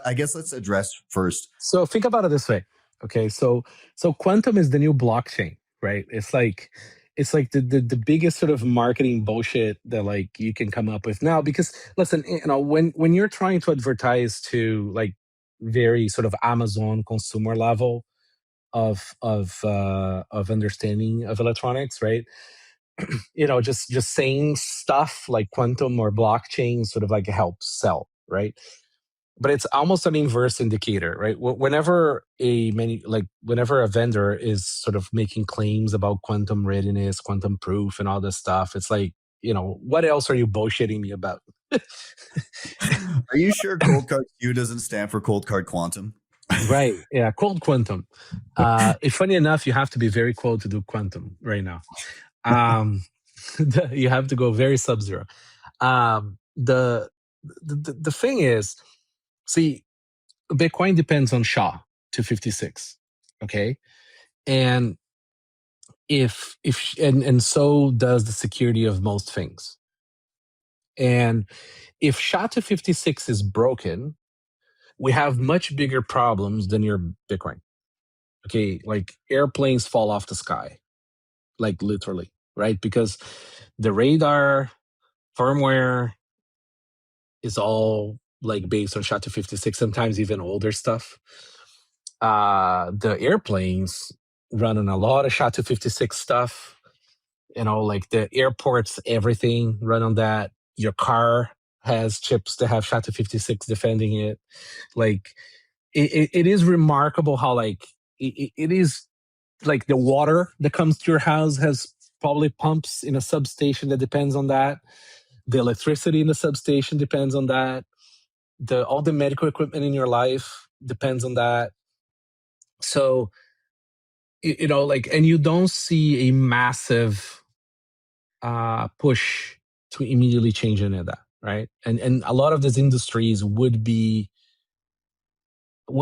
I guess let's address first. So think about it this way. Okay, so quantum is the new blockchain, right? It's like the biggest sort of marketing bullshit that like you can come up with now. Because listen, when you're trying to advertise to like very sort of Amazon consumer level of understanding of electronics, right? just saying stuff like quantum or blockchain sort of like helps sell, right? But it's almost an inverse indicator, right? Whenever a vendor is sort of making claims about quantum readiness, quantum proof, and all this stuff, it's like, what else are you bullshitting me about? Are you sure Cold Card Q doesn't stand for Cold Card Quantum? Right. Yeah. Cold quantum. Funny enough, you have to be very cold to do quantum right now. You have to go very sub-zero. The thing is, see, Bitcoin depends on SHA-256. Okay. And and so does the security of most things. And if SHA-256 is broken, we have much bigger problems than your Bitcoin. Okay, like airplanes fall off the sky, like literally, right? Because the radar firmware is all like based on SHA-256, sometimes even older stuff. The airplanes run on a lot of SHA-256 stuff. Like the airports, everything run on that. Your car has chips that have SHA-256 defending it. Like it is remarkable how like it is like the water that comes to your house has probably pumps in a substation that depends on that. The electricity in the substation depends on that. All the medical equipment in your life depends on that. So, and you don't see a massive push to immediately change any of that, right? And a lot of these industries would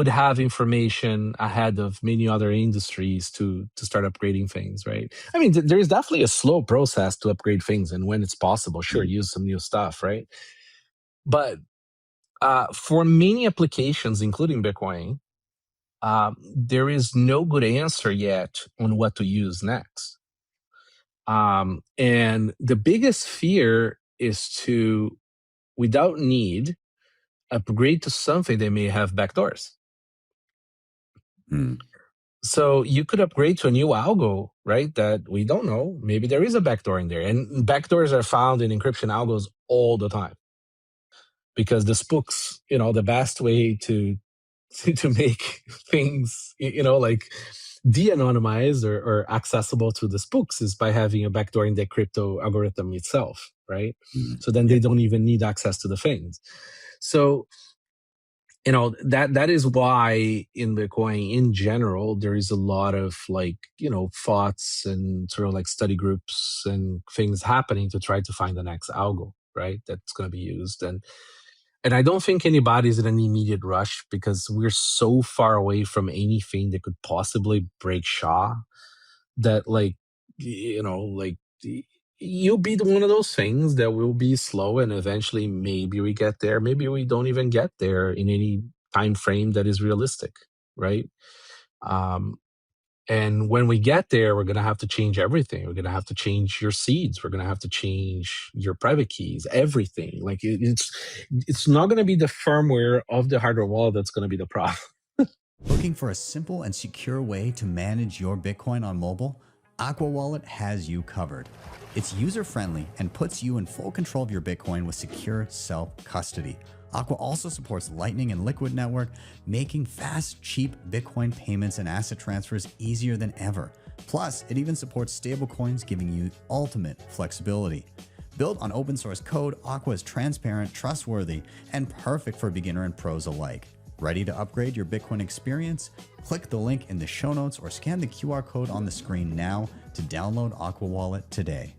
have information ahead of many other industries to start upgrading things, right? I mean, there is definitely a slow process to upgrade things, and when it's possible, sure, use some new stuff, right? But for many applications, including Bitcoin, there is no good answer yet on what to use next. And the biggest fear is to, without need, upgrade to something that may have backdoors. So you could upgrade to a new algo, right? That we don't know. Maybe there is a backdoor in there. And backdoors are found in encryption algos all the time. Because the spooks, the best way to make things, like de-anonymized or accessible to the spooks is by having a backdoor in the crypto algorithm itself, right? So then they don't even need access to the things. So that is why in Bitcoin in general there is a lot of thoughts and sort of like study groups and things happening to try to find the next algo, right, that's going to be used. And I don't think anybody's in an immediate rush because we're so far away from anything that could possibly break SHA that you'll be one of those things that will be slow, and eventually maybe we get there. Maybe we don't even get there in any time frame that is realistic, right? And when we get there, we're going to have to change everything. We're going to have to change your seeds. We're going to have to change your private keys, everything. Like it's not going to be the firmware of the hardware wallet that's going to be the problem. Looking for a simple and secure way to manage your Bitcoin on mobile? AQUA Wallet has you covered. It's user-friendly and puts you in full control of your Bitcoin with secure self-custody. AQUA also supports Lightning and Liquid Network, making fast, cheap Bitcoin payments and asset transfers easier than ever. Plus, it even supports stablecoins, giving you ultimate flexibility. Built on open source code, AQUA is transparent, trustworthy, and perfect for beginner and pros alike. Ready to upgrade your Bitcoin experience? Click the link in the show notes or scan the QR code on the screen now to download AQUA Wallet today.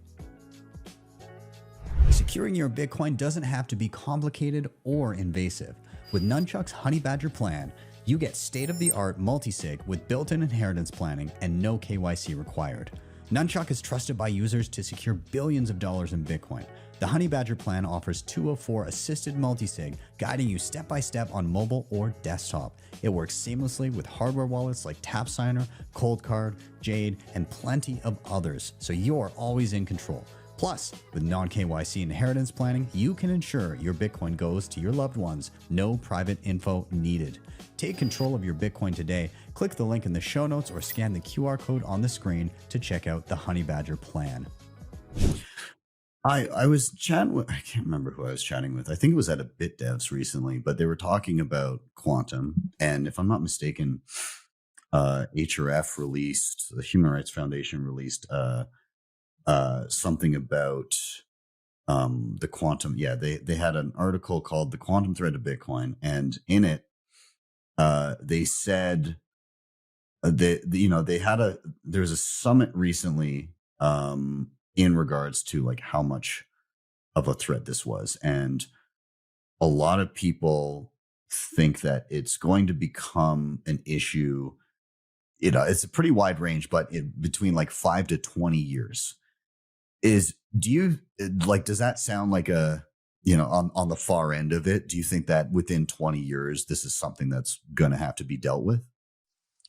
Securing your Bitcoin doesn't have to be complicated or invasive. With Nunchuck's Honey Badger plan, you get state-of-the-art multisig with built-in inheritance planning and no KYC required. Nunchuck is trusted by users to secure billions of dollars in Bitcoin. The Honey Badger plan offers 204 assisted multisig, guiding you step-by-step on mobile or desktop. It works seamlessly with hardware wallets like TapSigner, Coldcard, Jade, and plenty of others, so you're always in control. Plus, with non-KYC inheritance planning, you can ensure your Bitcoin goes to your loved ones. No private info needed. Take control of your Bitcoin today. Click the link in the show notes or scan the QR code on the screen to check out the Honey Badger plan. I was chatting with, I can't remember who I was chatting with. I think it was at a BitDevs recently, but they were talking about quantum. And if I'm not mistaken, HRF released, the Human Rights Foundation released something about the quantum. Yeah, they had an article called "The Quantum Threat of Bitcoin," and in it, they said there's a summit recently in regards to like how much of a threat this was, and a lot of people think that it's going to become an issue. It's a pretty wide range, but between like 5 to 20 years. Does that sound like on the far end of it? Do you think that within 20 years, this is something that's going to have to be dealt with?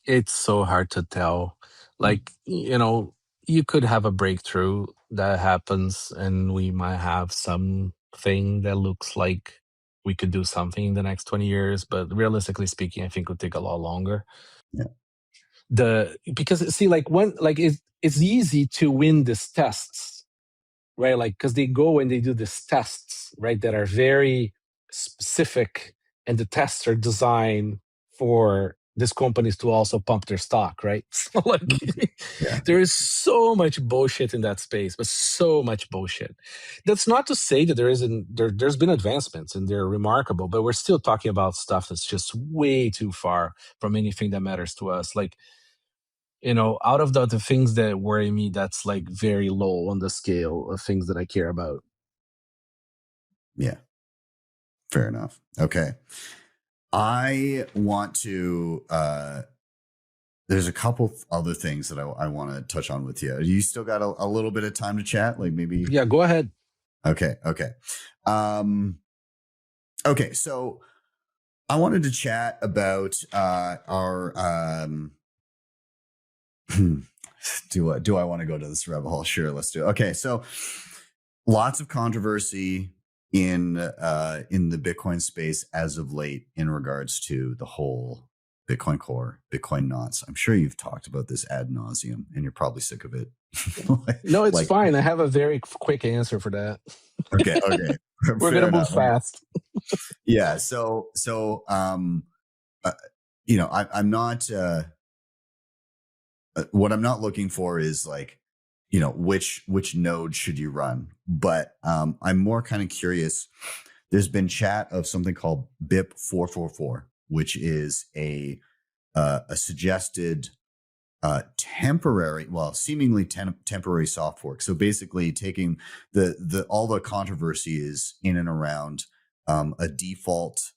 It's so hard to tell. Like, you could have a breakthrough that happens and we might have something that looks like we could do something in the next 20 years. But realistically speaking, I think it would take a lot longer. Yeah. Because see, like it's easy to win these tests, right? Like, because they go and they do these tests, right, that are very specific, and the tests are designed for these companies to also pump their stock, right? So like, there is so much bullshit in that space, but so much bullshit. That's not to say that there's been advancements and they're remarkable, but we're still talking about stuff that's just way too far from anything that matters to us. Like, out of the things that worry me, that's like very low on the scale of things that I care about. Yeah. Fair enough. Okay. I want to, there's a couple other things that I want to touch on with you. You still got a little bit of time to chat? Like maybe. Yeah, go ahead. Okay. Okay. So I wanted to chat about, our, do I want to go to this rabbit hole? Sure, let's do it. Okay, so lots of controversy in the Bitcoin space as of late in regards to the whole Bitcoin Core, Bitcoin knots. I'm sure you've talked about this ad nauseum, and you're probably sick of it. No, it's fine. I have a very quick answer for that. Okay. We're gonna move fast. Yeah. So I'm not. What I'm not looking for is like, which node should you run? But I'm more kind of curious. There's been chat of something called BIP 444, which is a suggested seemingly temporary soft fork. So basically, taking all the controversy is in and around a default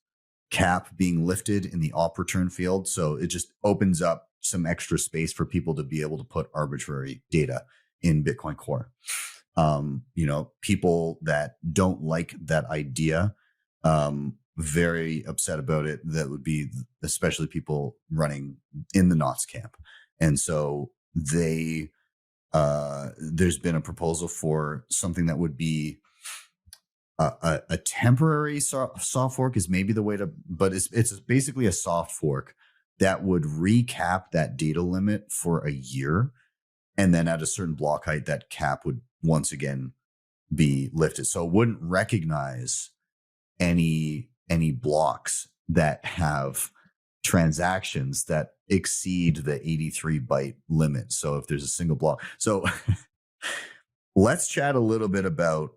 cap being lifted in the op return field. So it just opens up some extra space for people to be able to put arbitrary data in Bitcoin Core. People that don't like that idea, very upset about it. That would be especially people running in the knots camp. And so there's been a proposal for something that would be a temporary soft fork is maybe the way to, but it's basically a soft fork that would recap that data limit for a year. And then at a certain block height, that cap would once again be lifted. So it wouldn't recognize any blocks that have transactions that exceed the 83 byte limit. So if there's a single block. So let's chat a little bit about,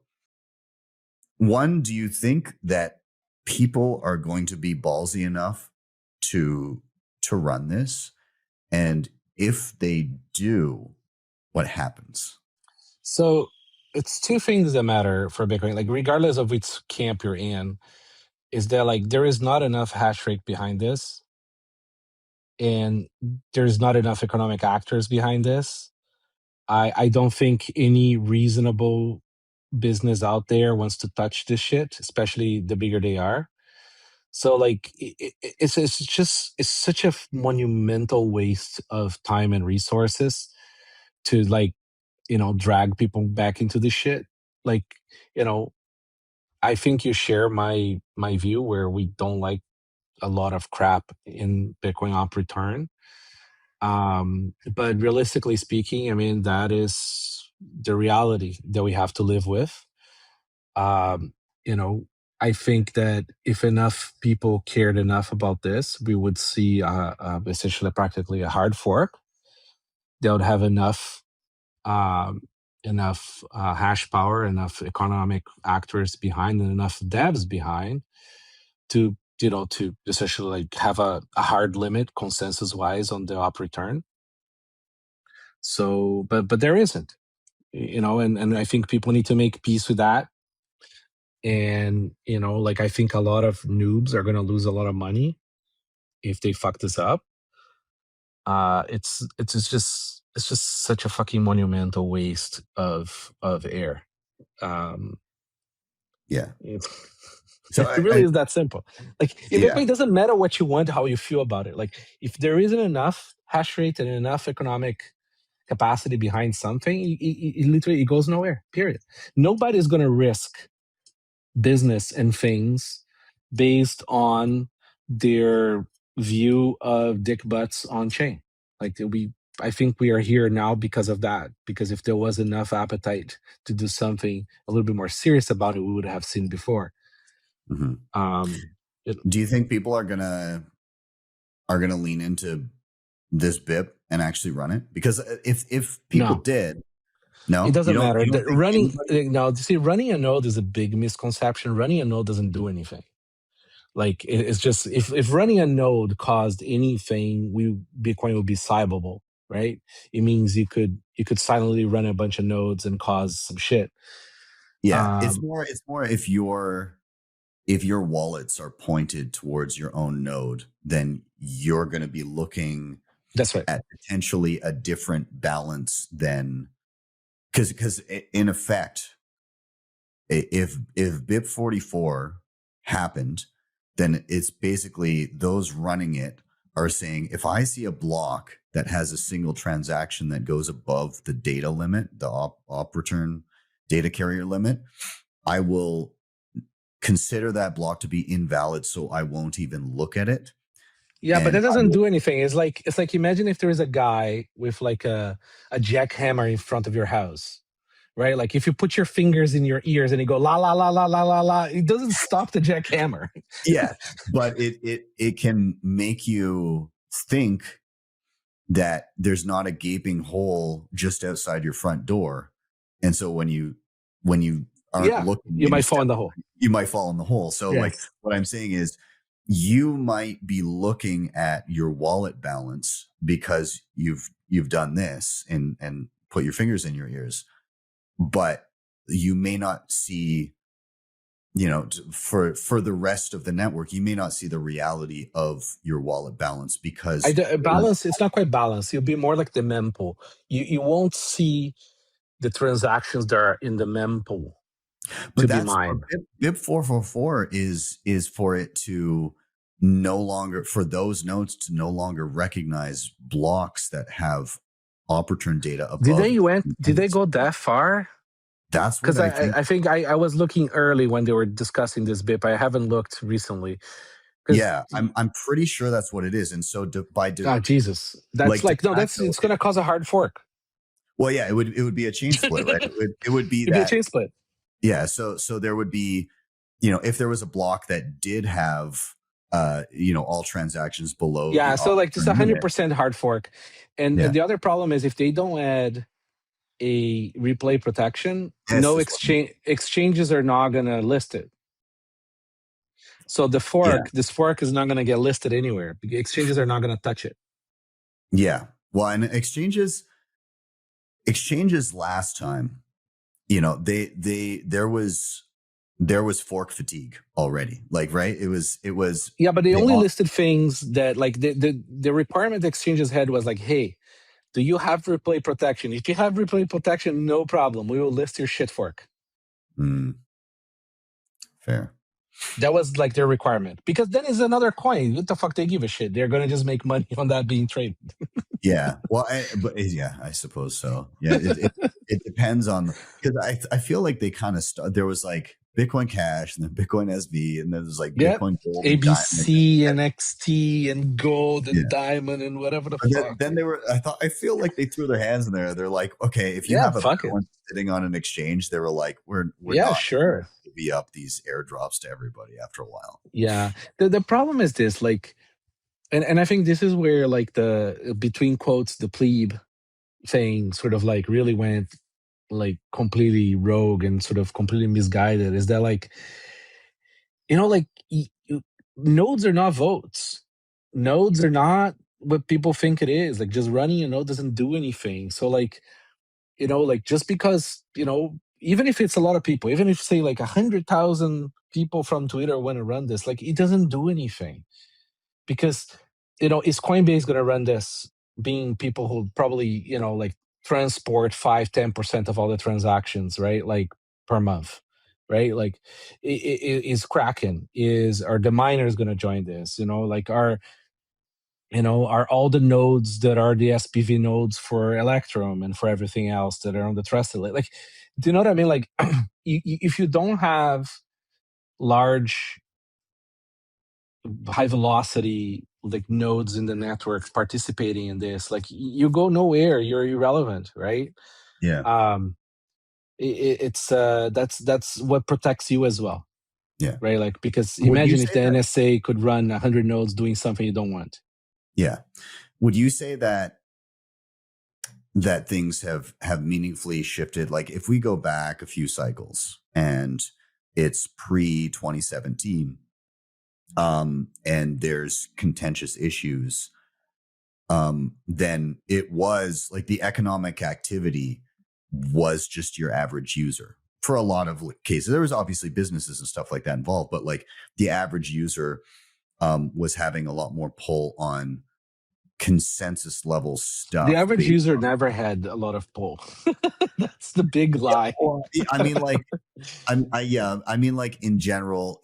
one, do you think that people are going to be ballsy enough to run this? And if they do, what happens? So it's two things that matter for Bitcoin. Like, regardless of which camp you're in, is that like there is not enough hash rate behind this, and there's not enough economic actors behind this. I don't think any reasonable business out there wants to touch this shit, especially the bigger they are. So like it's such a monumental waste of time and resources to like, drag people back into this shit. Like, I think you share my view where we don't like a lot of crap in Bitcoin op return. But realistically speaking, I mean, that is the reality that we have to live with. I think that if enough people cared enough about this, we would see essentially practically a hard fork that would have enough hash power, enough economic actors behind, and enough devs behind to to essentially like have a hard limit consensus wise on the op return. So, but there isn't, and I think people need to make peace with that. And, like, I think a lot of noobs are going to lose a lot of money if they fuck this up. It's just such a fucking monumental waste of air. Yeah. So it really is that simple. Like, in Bitcoin, it doesn't matter what you want, how you feel about it. Like, if there isn't enough hash rate and enough economic capacity behind something, it literally goes nowhere, period. Nobody's going to risk business and things based on their view of dick butts on chain. Like, I think we are here now because of that. Because if there was enough appetite to do something a little bit more serious about it, we would have seen before. Mm-hmm. Do you think people are gonna lean into this BIP and actually run it? Because if people did, no, it doesn't matter. Running a node is a big misconception. Running a node doesn't do anything. Like, it's just if running a node caused anything, Bitcoin would be cybable, right? It means you could silently run a bunch of nodes and cause some shit. Yeah, it's more if your wallets are pointed towards your own node, then you're going to be looking. That's right. At potentially a different balance than because in effect, if BIP 44 happened, then it's basically those running it are saying, if I see a block that has a single transaction that goes above the data limit, the op return data carrier limit, I will consider that block to be invalid, so I won't even look at it. Yeah, but that doesn't do anything. It's like imagine if there is a guy with like a jackhammer in front of your house, right? Like, if you put your fingers in your ears and you go la la la la la la la, it doesn't stop the jackhammer. Yeah, but it can make you think that there's not a gaping hole just outside your front door, and so when you aren't looking, you might fall in the hole. You might fall in the hole. So, yes. Like, what I'm saying is, you might be looking at your wallet balance because you've done this and put your fingers in your ears, but you may not see, for the rest of the network, you may not see the reality of your wallet balance because balance. It's not quite balanced. You'll be more like the mempool. You won't see the transactions that are in the mempool. But that's BIP 444 is for it to no longer, for those nodes to no longer recognize blocks that have op return data above. Did they go that far? That's what I think I was looking early when they were discussing this BIP. I haven't looked recently. Yeah, I'm pretty sure that's what it is. And so Jesus, that's it's going to cause a hard fork. Well, yeah, it would be a chain split, right? It would be a chain split. Yeah, so there would be, if there was a block that did have, all transactions below. Yeah, so like just 100% hard fork. And the other problem is if they don't add a replay protection, exchanges are not going to list it. So this fork is not going to get listed anywhere. Exchanges are not going to touch it. Yeah, well, and exchanges last time, there was fork fatigue already, like, right? It was. Yeah, but they only listed things that, like, the requirement the exchanges had was like, hey, do you have replay protection? If you have replay protection, no problem. We will list your shit fork. Fair. That was like their requirement, because then it's another coin. What the fuck they give a shit? They're gonna just make money on that being traded. Yeah, well, I suppose so. Yeah, it depends on, because I feel like they kind of there was like Bitcoin Cash and then Bitcoin SV and then there's like Bitcoin Gold, ABC and XT and Gold and Diamond and whatever the fuck. Then they were. I feel like they threw their hands in there. They're like, okay, if you have a Bitcoin sitting on an exchange, they were like, we're not sure to be up these airdrops to everybody after a while. Yeah, the problem is this, like, and I think this is where, like, the between quotes the plebe thing sort of like really went like completely rogue and sort of completely misguided, is that, like, like, nodes are not votes. Nodes are not what people think it is. Like, just running a node doesn't do anything. So like, like, just because, even if it's a lot of people, even if say like 100,000 people from Twitter want to run this, like, it doesn't do anything, because is Coinbase going to run this being people who probably like transport 5-10% of all the transactions, right, like, per month, right? Like, is Kraken, are the miners going to join this? Like, are all the nodes that are the SPV nodes for Electrum and for everything else that are on the trusted, like, do you know what I mean? Like, if you don't have large, high velocity, like, nodes in the network participating in this, like, you go nowhere, you're irrelevant, right? Yeah. It's that's what protects you as well. Yeah. Right. Like, because Would you imagine if the say that- NSA could run 100 nodes doing something you don't want. Yeah. Would you say that things have meaningfully shifted? Like, if we go back a few cycles and it's pre-2017, and there's contentious issues, then it was like the economic activity was just your average user. For a lot of cases, there was obviously businesses and stuff like that involved, but like the average user was having a lot more pull on consensus level stuff. The average user never had a lot of pull. That's the big lie. Yeah, well, I mean, like, I mean, like, in general,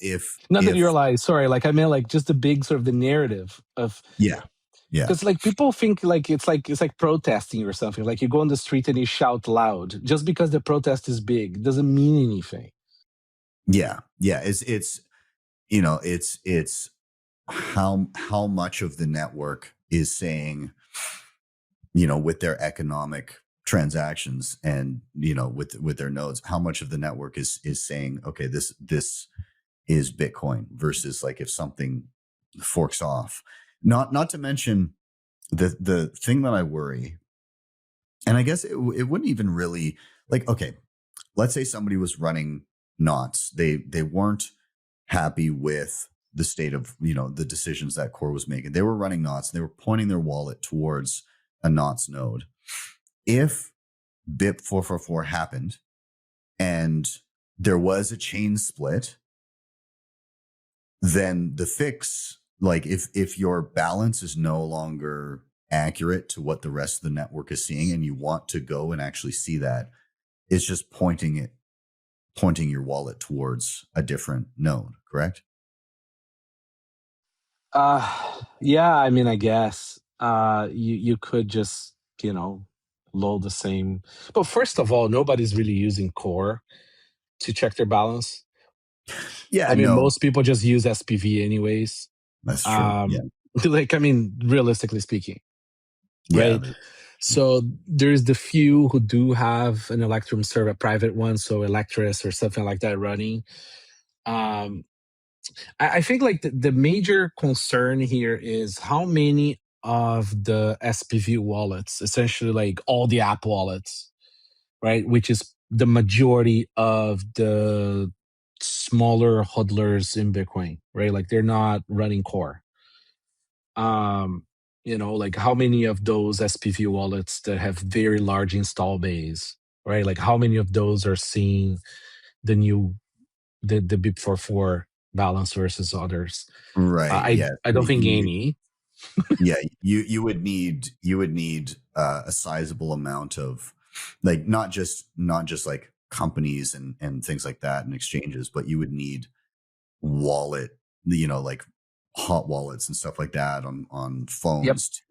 not that you're lying, sorry, like, I mean, like, just the big sort of the narrative of yeah. Because like people think like it's like protesting or something. Like, you go on the street and you shout loud. Just because the protest is big doesn't mean anything. Yeah. It's how much of the network is saying, with their economic transactions and with their nodes, how much of the network is saying, okay, this is Bitcoin, versus like if something forks off. Not to mention the thing that I worry, and I guess it wouldn't even really, like, okay, let's say somebody was running knots. They weren't happy with the state of, the decisions that Core was making. They were running knots. They were pointing their wallet towards a knots node. If BIP 444 happened and there was a chain split, then the fix, like, if your balance is no longer accurate to what the rest of the network is seeing, and you want to go and actually see that, it's just pointing your wallet towards a different node, correct? Yeah, I mean, I guess you could just load the same. But first of all, nobody's really using Core to check their balance. Yeah, I mean, most people just use SPV anyways. That's true. Yeah. Like, I mean, realistically speaking, Yeah. right? So there's the few who do have an Electrum server, a private one, so Electris or something like that running. I think like the major concern here is how many of the SPV wallets, essentially like all the app wallets, right, which is the majority of the smaller hodlers in Bitcoin, right? Like, they're not running Core. Like, how many of those SPV wallets that have very large install base, right? Like, how many of those are seeing the BIP44 balance versus others? Right. I don't think any. Yeah, you would need a sizable amount of, like, not just like companies and things like that and exchanges, but you would need wallet, like hot wallets and stuff like that on phones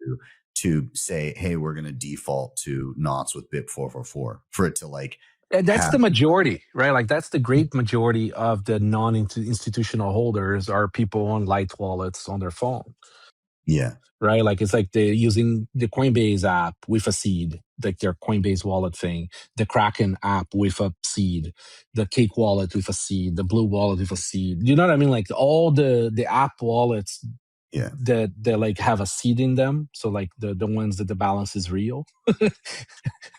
to say, hey, we're going to default to knots with BIP 444 for it to, like, and that's the majority, right? Like, that's the great majority of the non-institutional holders are people on light wallets on their phone. Yeah. Right? Like, it's like they're using the Coinbase app with a seed, like their Coinbase wallet thing, the Kraken app with a seed, the Cake wallet with a seed, the Blue wallet with a seed. You know what I mean? Like, all the app wallets that like have a seed in them. So like the ones that the balance is real.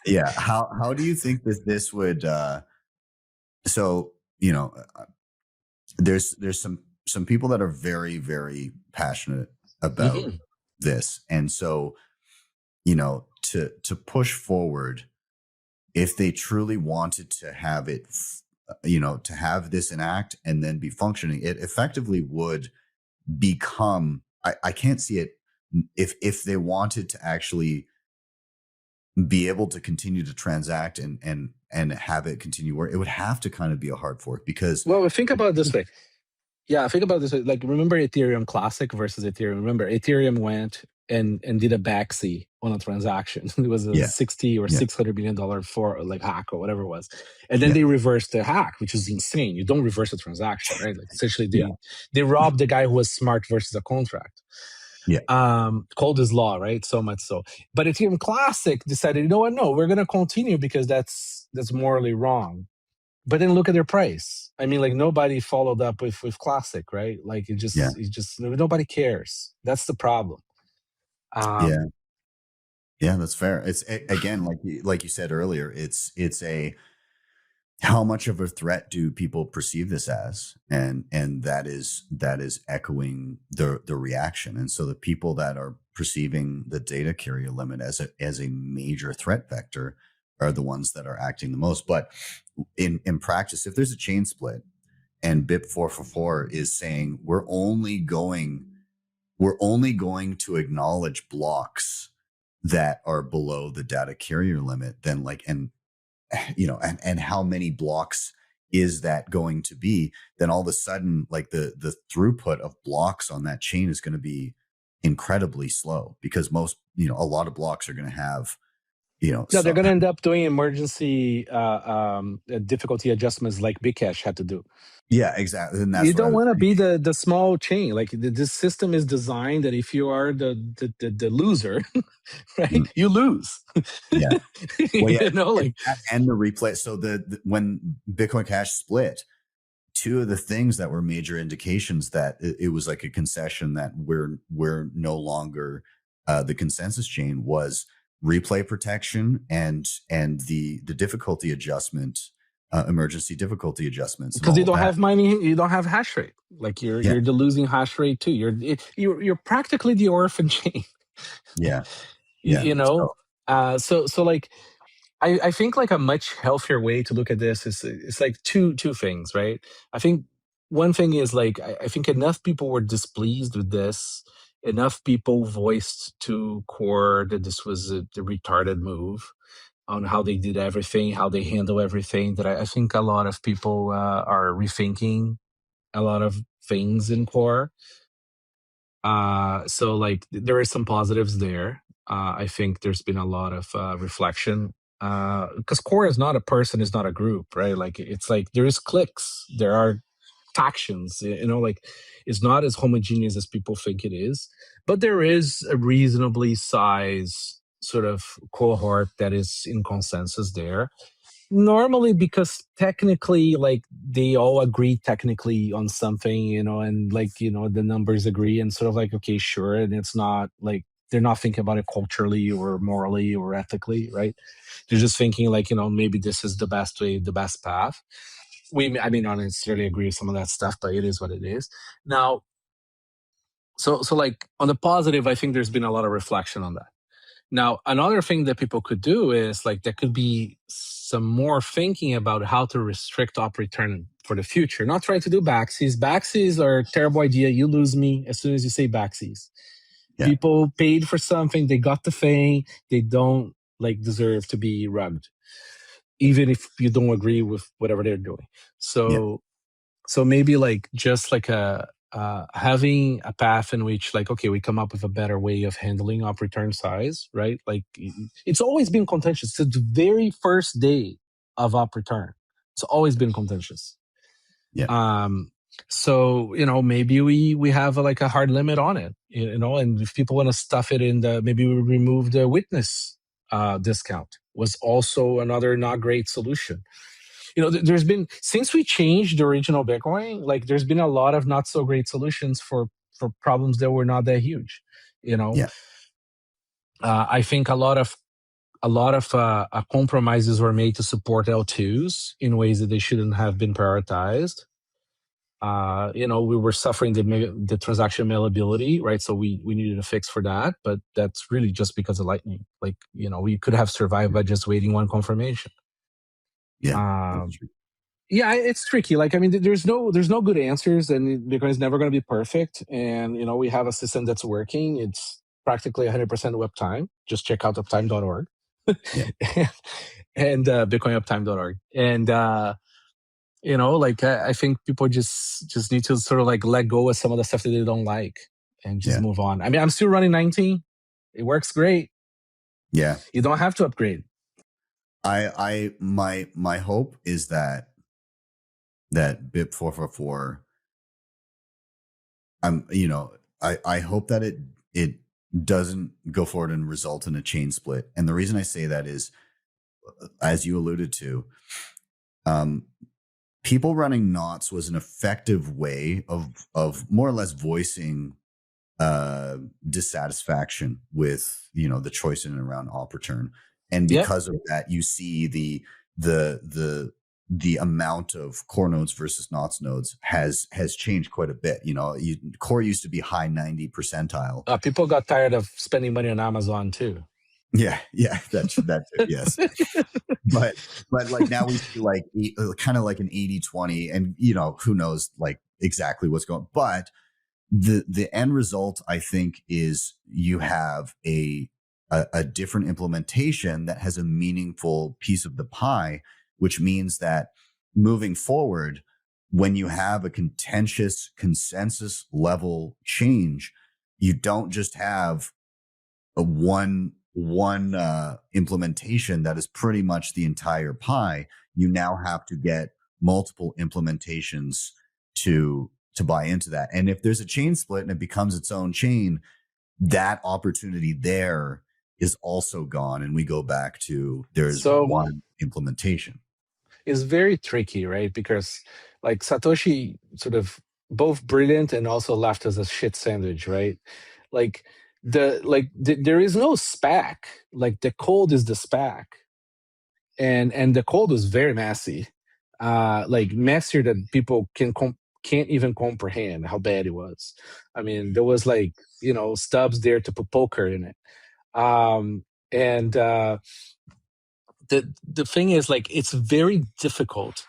Yeah. How do you think that this would, so, there's some people that are very, very passionate about this. And so, you know, to push forward, if they truly wanted to have it, you know, to have this enact and then be functioning, it effectively would become, I can't see it, if they wanted to actually be able to continue to transact and have it continue work, it would have to kind of be a hard fork, because Well, think about it this way. Yeah, think about this. Like, remember Ethereum Classic versus Ethereum. Remember, Ethereum went and did a backseat on a transaction. It was a Yeah. 60 or Yeah. $600 million for like hack or whatever it was. And then they reversed the hack, which is insane. You don't reverse a transaction, right? Like, essentially, they robbed the guy who was smart versus a contract. Yeah. Cold law, right? So much so. But Ethereum Classic decided, you know what? No, we're going to continue because that's morally wrong. But then look at their price. I mean, like, nobody followed up with Classic, right? Like, it just nobody cares. That's the problem. Yeah, that's fair. It's again, like you said earlier, it's a, how much of a threat do people perceive this as, and that is echoing the reaction. And so the people that are perceiving the data carrier limit as a major threat vector are the ones that are acting the most. But in practice, if there's a chain split and BIP 444 is saying we're only going to acknowledge blocks that are below the data carrier limit, then like, and you know, and how many blocks is that going to be? Then all of a sudden, like the throughput of blocks on that chain is going to be incredibly slow, because most, you know, a lot of blocks are going to have, you know, they're going to end up doing emergency difficulty adjustments like Bcash had to do. Yeah, exactly. And that's you don't want to be the small chain. Like, this system is designed that if you are the loser, right, you lose. Yeah. Well, yeah. You know, like, and the replay. So when Bitcoin Cash split, two of the things that were major indications that it was like a concession that we're no longer the consensus chain was replay protection and the difficulty adjustment. Emergency difficulty adjustments, because you don't have mining, you don't have hash rate. Like, you're the losing hash rate too. You're practically the orphan chain. Yeah. You know. So like, I think like a much healthier way to look at this is, it's like two things, right? I think one thing is, like, I think enough people were displeased with this. Enough people voiced to Core that this was the retarded move on how they did everything, how they handle everything, that I think a lot of people are rethinking a lot of things in Core. So like, there is some positives there. I think there's been a lot of reflection, because Core is not a person, is not a group, right? Like, it's like there is cliques, there are factions, you know, like, it's not as homogeneous as people think it is, but there is a reasonably sized sort of cohort that is in consensus there. Normally, because technically, like, they all agree technically on something, you know, and like, you know, the numbers agree, and sort of like, okay, sure. And it's not like they're not thinking about it culturally or morally or ethically, right? They're just thinking like, you know, maybe this is the best way, the best path. I may not necessarily agree with some of that stuff, but it is what it is. Now, so like, on the positive, I think there's been a lot of reflection on that. Now, another thing that people could do is, like, there could be some more thinking about how to restrict op return for the future. Not try to do backsies. Backsies are a terrible idea. You lose me as soon as you say backsies. Yeah. People paid for something. They got the thing. They don't, like, deserve to be rugged, even if you don't agree with whatever they're doing. So maybe like, just like having a path in which, like, okay, we come up with a better way of handling op return size, right? Like, it's always been contentious. Since the very first day of op return, it's always been contentious. Yeah. So, you know, maybe we have like a hard limit on it, you know, and if people want to stuff it in maybe we remove the witness discount was also another not great solution. You know, there's been, since we changed the original Bitcoin, like, there's been a lot of not so great solutions for problems that were not that huge, you know. Yeah. I think a lot of compromises were made to support L2s in ways that they shouldn't have been prioritized. We were suffering the transaction malleability, right? So we needed a fix for that, but that's really just because of Lightning. Like, we could have survived by just waiting one confirmation. Yeah. Yeah, it's tricky. Like, I mean, there's no good answers, and Bitcoin is never going to be perfect. And we have a system that's working. It's practically 100% uptime. Just check out uptime.org, and bitcoinuptime.org. And I think people just need to sort of like let go of some of the stuff that they don't like and just move on. I mean, I'm still running 19. It works great. Yeah, you don't have to upgrade. My hope is that BIP 444. I hope that it doesn't go forward and result in a chain split. And the reason I say that is, as you alluded to, people running knots was an effective way of more or less voicing dissatisfaction with the choice in and around op return. And because of that, you see the amount of core nodes versus knots nodes has changed quite a bit. Core used to be high 90 percentile. People got tired of spending money on Amazon too. Yeah, that too, yes. but like now we see like kind of like an 80-20, and who knows like exactly what's going on. But the end result, I think, is you have a different implementation that has a meaningful piece of the pie, which means that moving forward, when you have a contentious consensus level change, you don't just have a one implementation that is pretty much the entire pie. You now have to get multiple implementations to buy into that. And if there's a chain split and it becomes its own chain, that opportunity there is also gone, and we go back to there's one implementation. It's very tricky, right? Because like Satoshi sort of both brilliant and also left us a shit sandwich, right? Like there is no SPAC. Like the code is the SPAC, and the code was very messy, like messier that people can't even comprehend how bad it was. I mean, there was like stubs there to put poker in it. The thing is, like, it's very difficult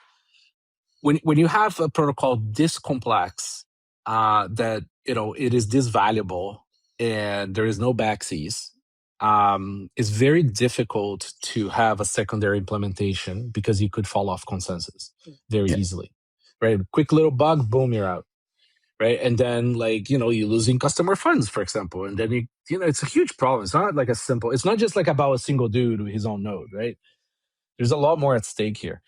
when you have a protocol this complex, that it is this valuable and there is no backseas. It's very difficult to have a secondary implementation because you could fall off consensus very easily, right? Quick little bug, boom, you're out. Right. And then you're losing customer funds, for example. And then it's a huge problem. It's not like it's not just like about a single dude with his own node, right? There's a lot more at stake here.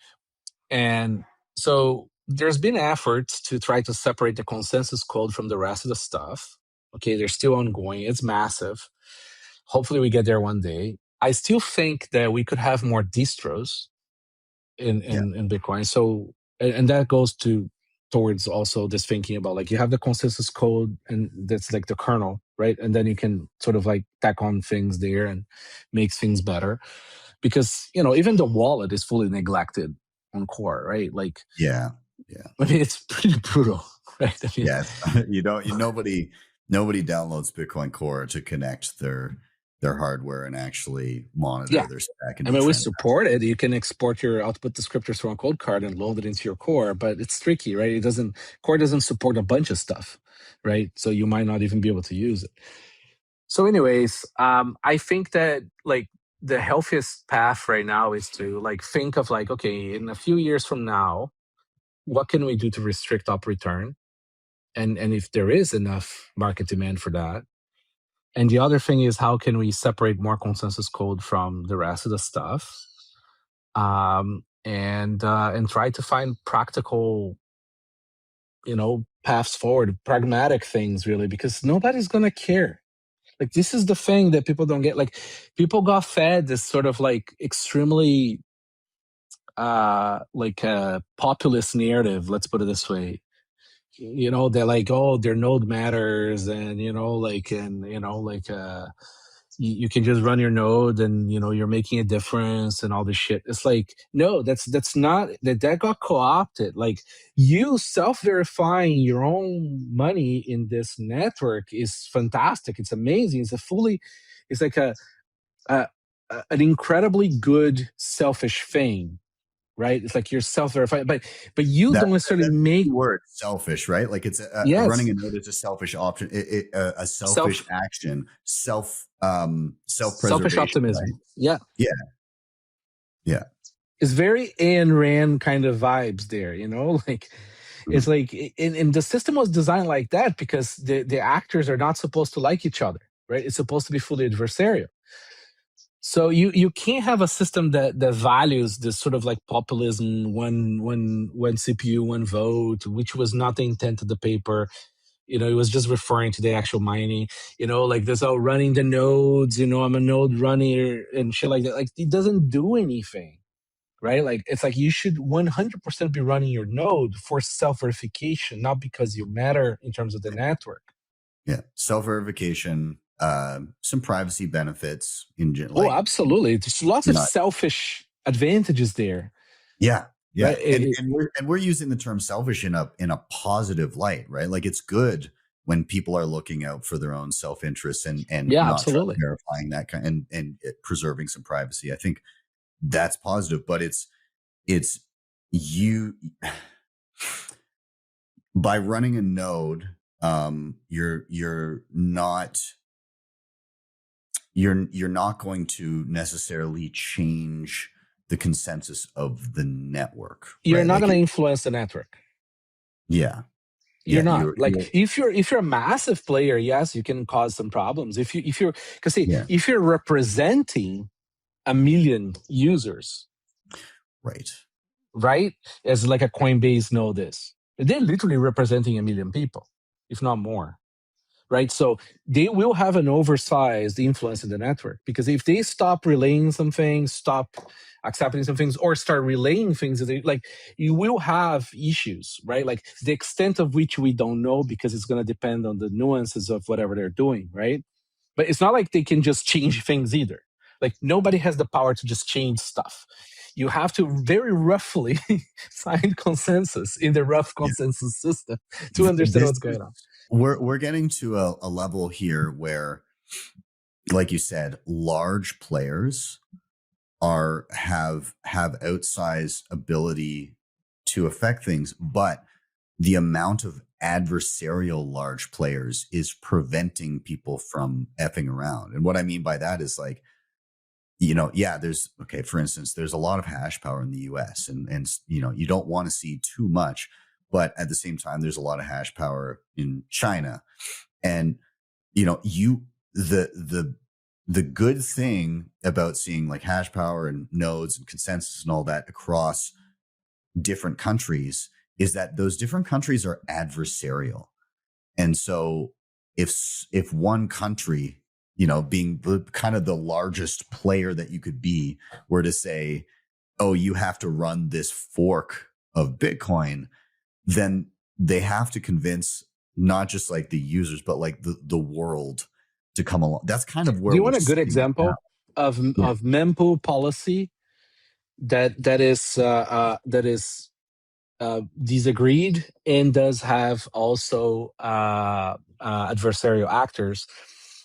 And so there's been efforts to try to separate the consensus code from the rest of the stuff. Okay, they're still ongoing. It's massive. Hopefully we get there one day. I still think that we could have more distros in Bitcoin. So, and that goes towards also this thinking about like you have the consensus code, and that's like the kernel, right? And then you can sort of like tack on things there and make things better, because even the wallet is fully neglected on core, right? Like yeah. I mean, it's pretty brutal, right? I mean, nobody downloads Bitcoin Core to connect their hardware and actually monitor their stack. I mean, we support it. You can export your output descriptors from a code card and load it into your core, but it's tricky, right? Core doesn't support a bunch of stuff, right? So you might not even be able to use it. So anyways, I think that like the healthiest path right now is to like think of like, okay, in a few years from now, what can we do to restrict op return? And if there is enough market demand for that. And the other thing is, how can we separate more consensus code from the rest of the stuff, and try to find practical, paths forward, pragmatic things, really, because nobody's gonna care. Like, this is the thing that people don't get. Like, people got fed this sort of like extremely like a populist narrative. Let's put it this way. They're like, oh, their node matters, and you can just run your node and you're making a difference and all this shit. It's like, no, that's not that got co-opted. Like, you self-verifying your own money in this network is fantastic. It's amazing. It's like an incredibly good selfish thing, right? It's like you're self-verified, but you don't necessarily make word selfish, right? Like it's yes. Running a node is a selfish option, a selfish action, self-preservation, selfish optimism, right? Yeah. It's very Ayn Rand kind of vibes there, like it's like, and the system was designed like that because the actors are not supposed to like each other, right? It's supposed to be fully adversarial. So you can't have a system that values this sort of like populism, one CPU, one vote, which was not the intent of the paper. It was just referring to the actual mining, like this, running the nodes, I'm a node runner and shit like that. Like, it doesn't do anything, right? Like, it's like you should 100% be running your node for self-verification, not because you matter in terms of the network. Yeah, self-verification, some privacy benefits in general. Absolutely. There's lots of selfish advantages there. Yeah. Right? And we're using the term selfish in a positive light, right? Like, it's good when people are looking out for their own self-interest and not absolutely verifying that kind and preserving some privacy. I think that's positive, but it's you by running a node, you're not going to necessarily change the consensus of the network. You're not going to influence the network. Yeah. You're not. If you're a massive player, yes, you can cause some problems. If you're representing 1 million users, right, as like a Coinbase node is, they're literally representing 1 million people, if not more. Right, so they will have an oversized influence in the network, because if they stop relaying some things, stop accepting some things, or start relaying things, like, you will have issues, right? Like, the extent of which we don't know, because it's going to depend on the nuances of whatever they're doing, right? But it's not like they can just change things either. Like, nobody has the power to just change stuff. You have to very roughly sign consensus in the rough consensus system to understand what's going on. We're getting to a level here where, like you said, large players have outsized ability to affect things, but the amount of adversarial large players is preventing people from effing around. And what I mean by that is, like, for instance, there's a lot of hash power in the US, and you don't want to see too much. But at the same time, there's a lot of hash power in China. And, the good thing about seeing like hash power and nodes and consensus and all that across different countries is that those different countries are adversarial. And so if one country, being kind of the largest player that you could be, were to say, oh, you have to run this fork of Bitcoin, then they have to convince not just like the users, but like the world to come along. That's kind of where. Do you want a good example of mempool policy that is disagreed and does have also adversarial actors?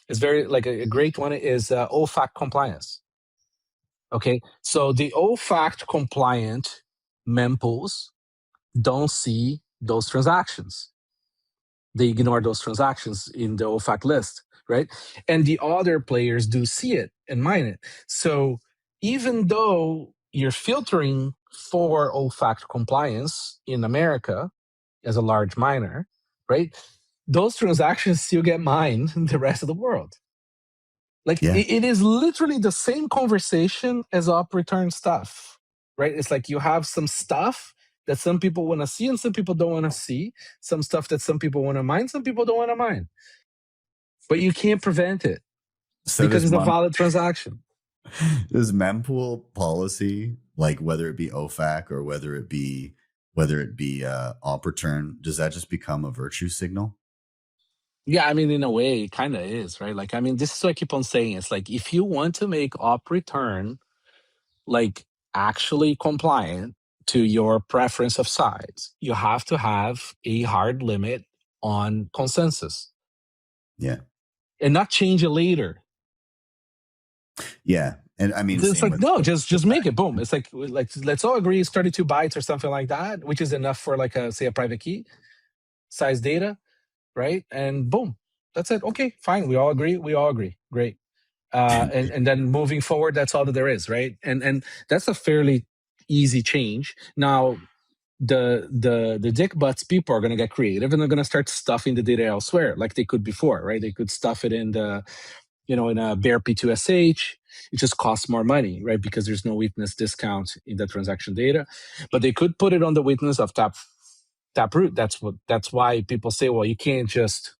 It's very like a great one is OFAC compliance. Okay, so the OFAC compliant mempools don't see those transactions. They ignore those transactions in the OFAC list, right? And the other players do see it and mine it. So even though you're filtering for OFAC compliance in America as a large miner, right? Those transactions still get mined in the rest of the world. Like, it is literally the same conversation as op return stuff, right? It's like you have some stuff that some people want to see and some people don't want to see. Some stuff that some people want to mine, some people don't want to mine. But you can't prevent it because it's a valid transaction. Does mempool policy, like whether it be OFAC or whether it be op return, does that just become a virtue signal? Yeah, I mean, in a way, it kind of is, right? Like, I mean, this is what I keep on saying. It's like, if you want to make op return, like, actually compliant to your preference of size, you have to have a hard limit on consensus. Yeah. And not change it later. Yeah. And I mean, it's like, no, just make it, boom. It's like let's all agree it's 32 bytes or something like that, which is enough for like a, say, a private key size data, right? And boom, that's it. Okay, fine. We all agree. Great. And then moving forward, that's all that there is, right? And that's a fairly easy change. Now, the dick butts people are going to get creative, and they're going to start stuffing the data elsewhere, like they could before, right? They could stuff it in the, in a bare P2SH. It just costs more money, right? Because there's no witness discount in the transaction data. But they could put it on the witness of Taproot. That's why people say, well, you can't just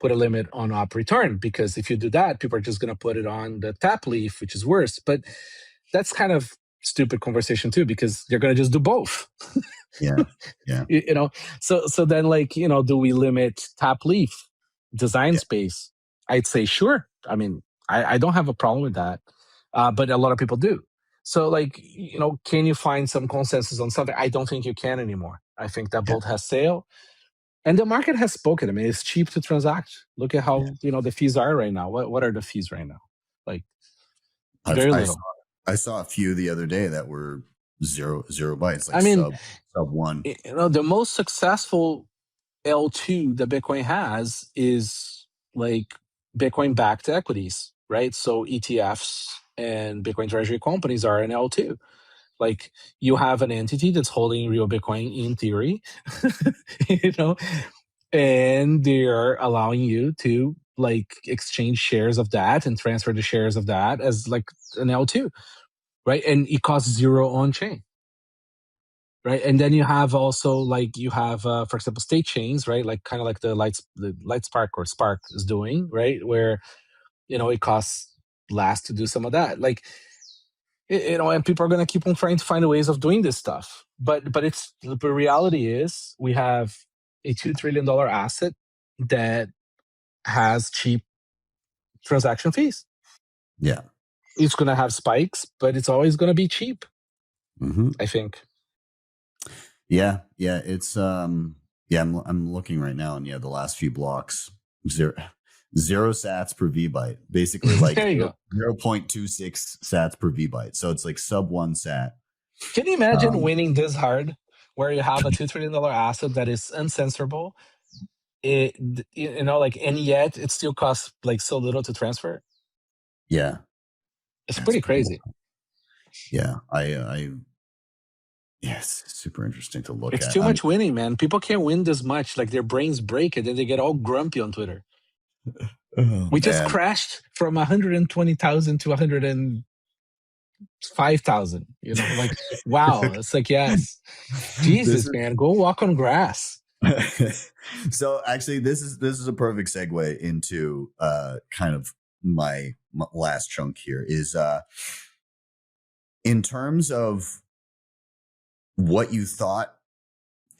put a limit on op return, because if you do that, people are just going to put it on the tap leaf, which is worse. But that's kind of stupid conversation too, because they're going to just do both. Yeah. So then, like, do we limit tap leaf design space? I'd say sure. I mean, I don't have a problem with that, but a lot of people do. So, like, can you find some consensus on something? I don't think you can anymore. I think that boat has sailed. And the market has spoken. I mean, it's cheap to transact. Look at how the fees are right now. What are the fees right now? Like, very little. I saw a few the other day that were zero bytes. Like, I mean, sub one. The most successful L2 that Bitcoin has is like Bitcoin-backed equities, right? So ETFs and Bitcoin treasury companies are an L2. Like, you have an entity that's holding real Bitcoin in theory, and they're allowing you to like exchange shares of that and transfer the shares of that as like an L2, right? And it costs zero on chain, right? And then you have also like for example, state chains, right? Like kind of like the Lightspark or Spark is doing, right? Where it costs less to do some of that, like. And people are going to keep on trying to find ways of doing this stuff. But the reality is we have a $2 trillion asset that has cheap transaction fees. Yeah. It's going to have spikes, but it's always going to be cheap. Mm-hmm. I think. Yeah. It's I'm looking right now, and the last few blocks, zero sats per VByte, basically like 0.26 sats per VByte. So it's like sub 1 sat. Can you imagine winning this hard, where you have a $2 trillion asset that is uncensorable, and yet it still costs like so little to transfer? Yeah, it's pretty crazy. Yeah, it's super interesting to look at. It's too much winning, man. People can't win this much. Like, their brains break, and then they get all grumpy on Twitter. We just crashed from 120,000 to 105,000. Like, wow. It's like, yes, Jesus, man, go walk on grass. So actually, this is a perfect segue into kind of my last chunk here is in terms of what you thought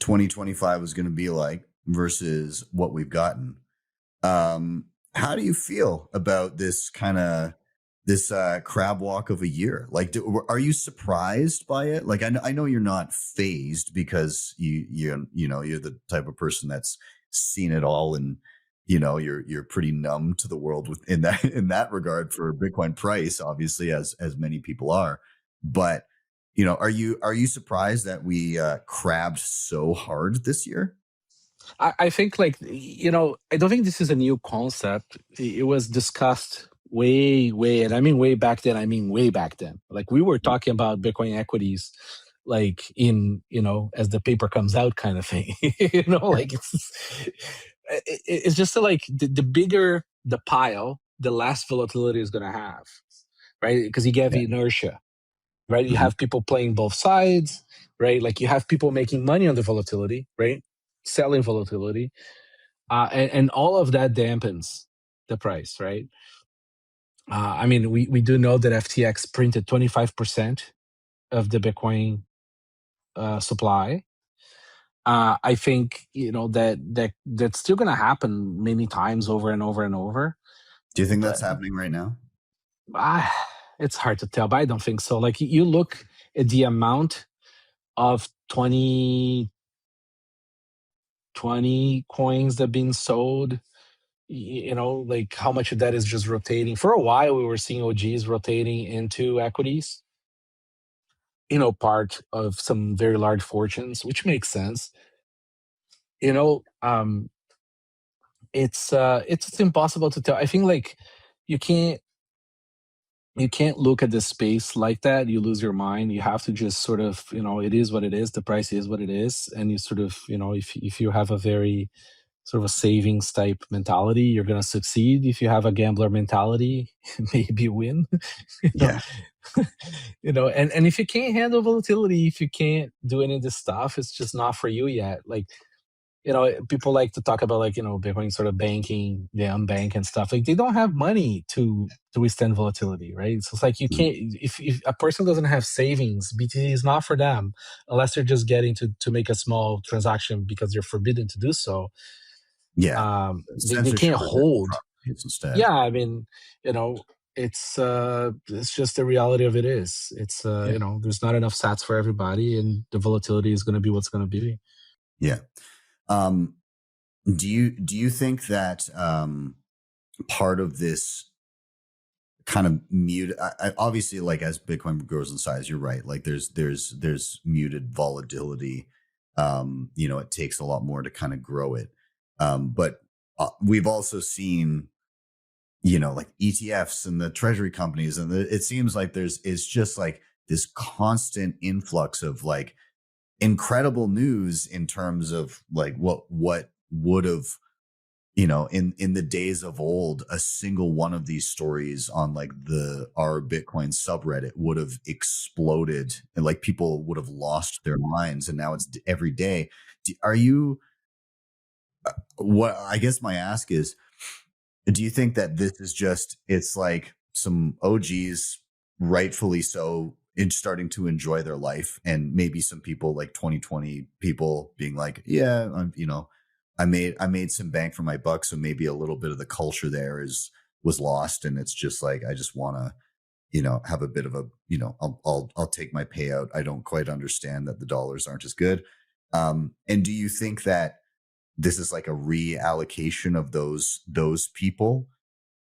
2025 was going to be like versus what we've gotten. How do you feel about this crab walk of a year? Like, are you surprised by it? Like, I know you're not phased, because you're the type of person that's seen it all, and you're pretty numb to the world in that regard for Bitcoin price, obviously, as many people are. But are you surprised that we crabbed so hard this year? I think, like, I don't think this is a new concept. It was discussed way, and I mean way back then. Like, we were talking about Bitcoin equities, like, in, as the paper comes out kind of thing. Like, it's just like the bigger the pile, the less volatility is going to have, right? Because you get inertia, right? You have people playing both sides, right? Like, you have people making money on the volatility, right? Selling volatility, and all of that dampens the price, right? I mean, we do know that FTX printed 25% of the Bitcoin supply, I think that's still going to happen many times over and over and over. Do you think that's happening right now? It's hard to tell, but I don't think so. Like, you look at the amount of 20 coins that have been sold, like how much of that is just rotating. For a while, we were seeing OGs rotating into equities, part of some very large fortunes, which makes sense. It's impossible to tell. I think, like, you can't look at the space like that. You lose your mind. You have to just sort of, it is what it is. The price is what it is. And you sort of, if you have a very sort of a savings type mentality, you're going to succeed. If you have a gambler mentality, maybe win. Yeah. And if you can't handle volatility, if you can't do any of this stuff, it's just not for you yet. Like, people like to talk about, like, Bitcoin sort of banking, the unbank and stuff. Like, they don't have money to withstand volatility, right? So it's like, you can't, if a person doesn't have savings, BTC is not for them, unless they're just getting to make a small transaction because they're forbidden to do so. Yeah. They can't hold. Instead. Yeah, I mean, it's just the reality of it is. It's there's not enough sats for everybody, and the volatility is going to be what's going to be. Yeah. Do you think that part of this kind of mute, obviously, like, as Bitcoin grows in size, you're right, like there's muted volatility. It takes a lot more to kind of grow it. But we've also seen, like ETFs and the treasury companies, and it seems like it's just like this constant influx of, like, incredible news in terms of, like, what would have, in the days of old, a single one of these stories on, like, our Bitcoin subreddit would have exploded, and, like, people would have lost their minds, and now it's every day. Are you, what I guess my ask is, do you think that this is just, it's like some OGs, rightfully so, in starting to enjoy their life, and maybe some people, like 2020 people, being like, yeah, I made some bang for my buck, so maybe a little bit of the culture there was lost, and it's just like, I just want to, have a bit of a, I'll take my payout. I don't quite understand that the dollars aren't as good. And do you think that this is like a reallocation of those people?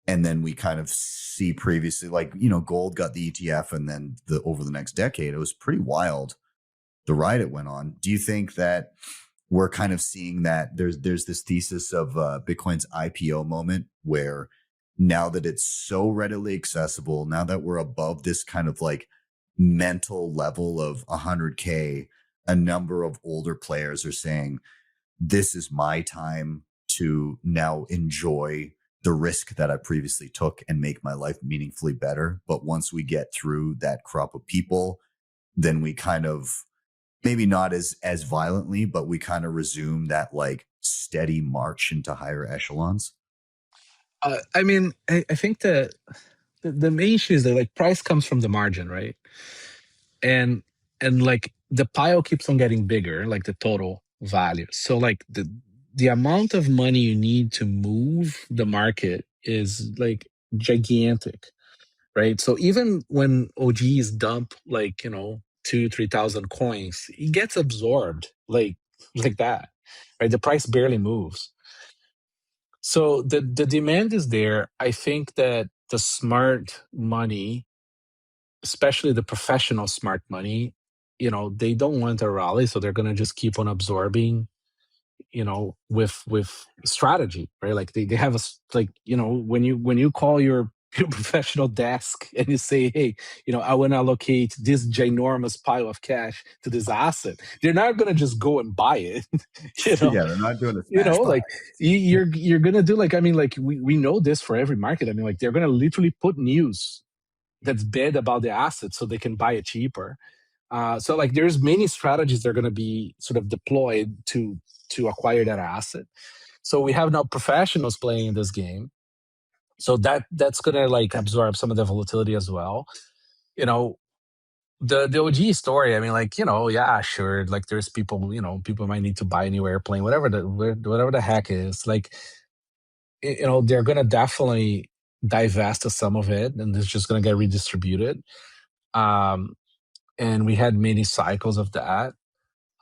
And then we kind of see previously, like, gold got the ETF, and then over the next decade, it was pretty wild, the ride it went on. Do you think that we're kind of seeing that there's this thesis of Bitcoin's IPO moment, where now that it's so readily accessible, now that we're above this kind of, like, mental level of 100K, a number of older players are saying, this is my time to now enjoy the risk that I previously took and make my life meaningfully better. But once we get through that crop of people, then we kind of, maybe not as violently, but we kind of resume that, like, steady march into higher echelons. I mean, I think that the main issue is that, like, price comes from the margin, right? And like, the pile keeps on getting bigger, like the total value. So, like, the amount of money you need to move the market is, like, gigantic, right? So even when OGs dump, like, 2,000-3,000 coins, it gets absorbed like that, right? The price barely moves. So the demand is there. I think that the smart money, especially the professional smart money, they don't want a rally, so they're going to just keep on absorbing, with strategy, right? Like, they have like, when you call your professional desk and you say, hey, I want to allocate this ginormous pile of cash to this asset, they're not going to just go and buy it. Yeah, they're not doing it. Like, you're going to do, like, I mean, like, we know this for every market. I mean, like, they're going to literally put news that's bad about the asset so they can buy it cheaper. So, like, there's many strategies that are going to be sort of deployed to acquire that asset. So we have now professionals playing in this game. So that's going to, like, absorb some of the volatility as well. the OG story. I mean, like, yeah, sure. Like, there's people, people might need to buy a new airplane, whatever the heck is. Like, they're gonna definitely divest of some of it, and it's just gonna get redistributed. And we had many cycles of that.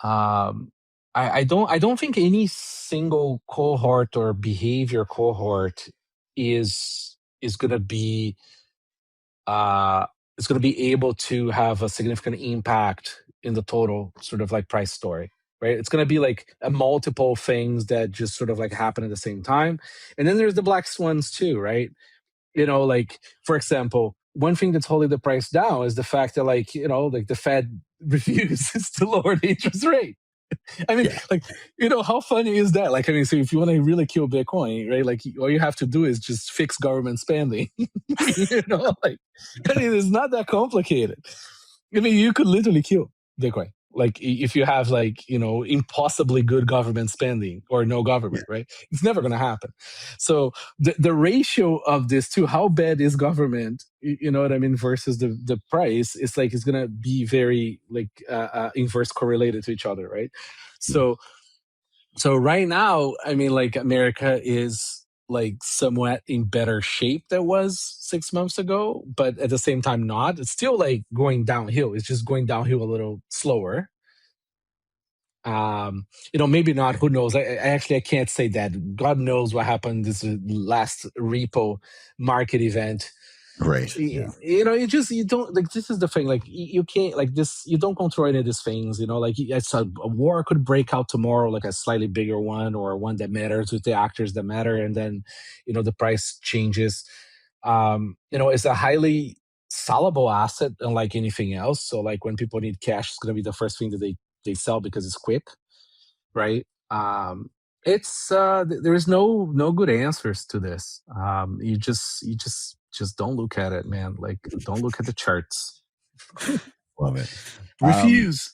I don't think any single cohort or behavior cohort is gonna be is going to be able to have a significant impact in the total sort of like price story, right? It's going to be like a multiple things that just sort of like happen at the same time. And then there's the black swans too, right? Like, for example, one thing that's holding the price down is the fact that, like, like the Fed refuses to lower the interest rate. I mean, like, how funny is that? Like, I mean, so if you want to really kill Bitcoin, right, like, all you have to do is just fix government spending. Like, I mean, it's not that complicated. I mean, you could literally kill Bitcoin. Like, if you have, like, impossibly good government spending or no government, right? It's never going to happen. So the ratio of this to how bad is government, you know what I mean, versus the price, it's like, it's going to be very, like, inverse correlated to each other, right? So right now, I mean, like, America is, like, somewhat in better shape than it was 6 months ago, but at the same time not. It's still, like, going downhill. It's just going downhill a little slower. Maybe not, who knows? I can't say that. God knows what happened this last repo market event. Right. Yeah. You don't, like, this is the thing, like, you can't, like, this, you don't control any of these things, like, it's a war could break out tomorrow, like a slightly bigger one, or one that matters with the actors that matter, and then the price changes. It's a highly sellable asset, unlike anything else. So, like, when people need cash, it's going to be the first thing that they sell because it's quick, right? It's there is no good answers to this. You just don't look at it, man. Like, don't look at the charts. Love it. Refuse.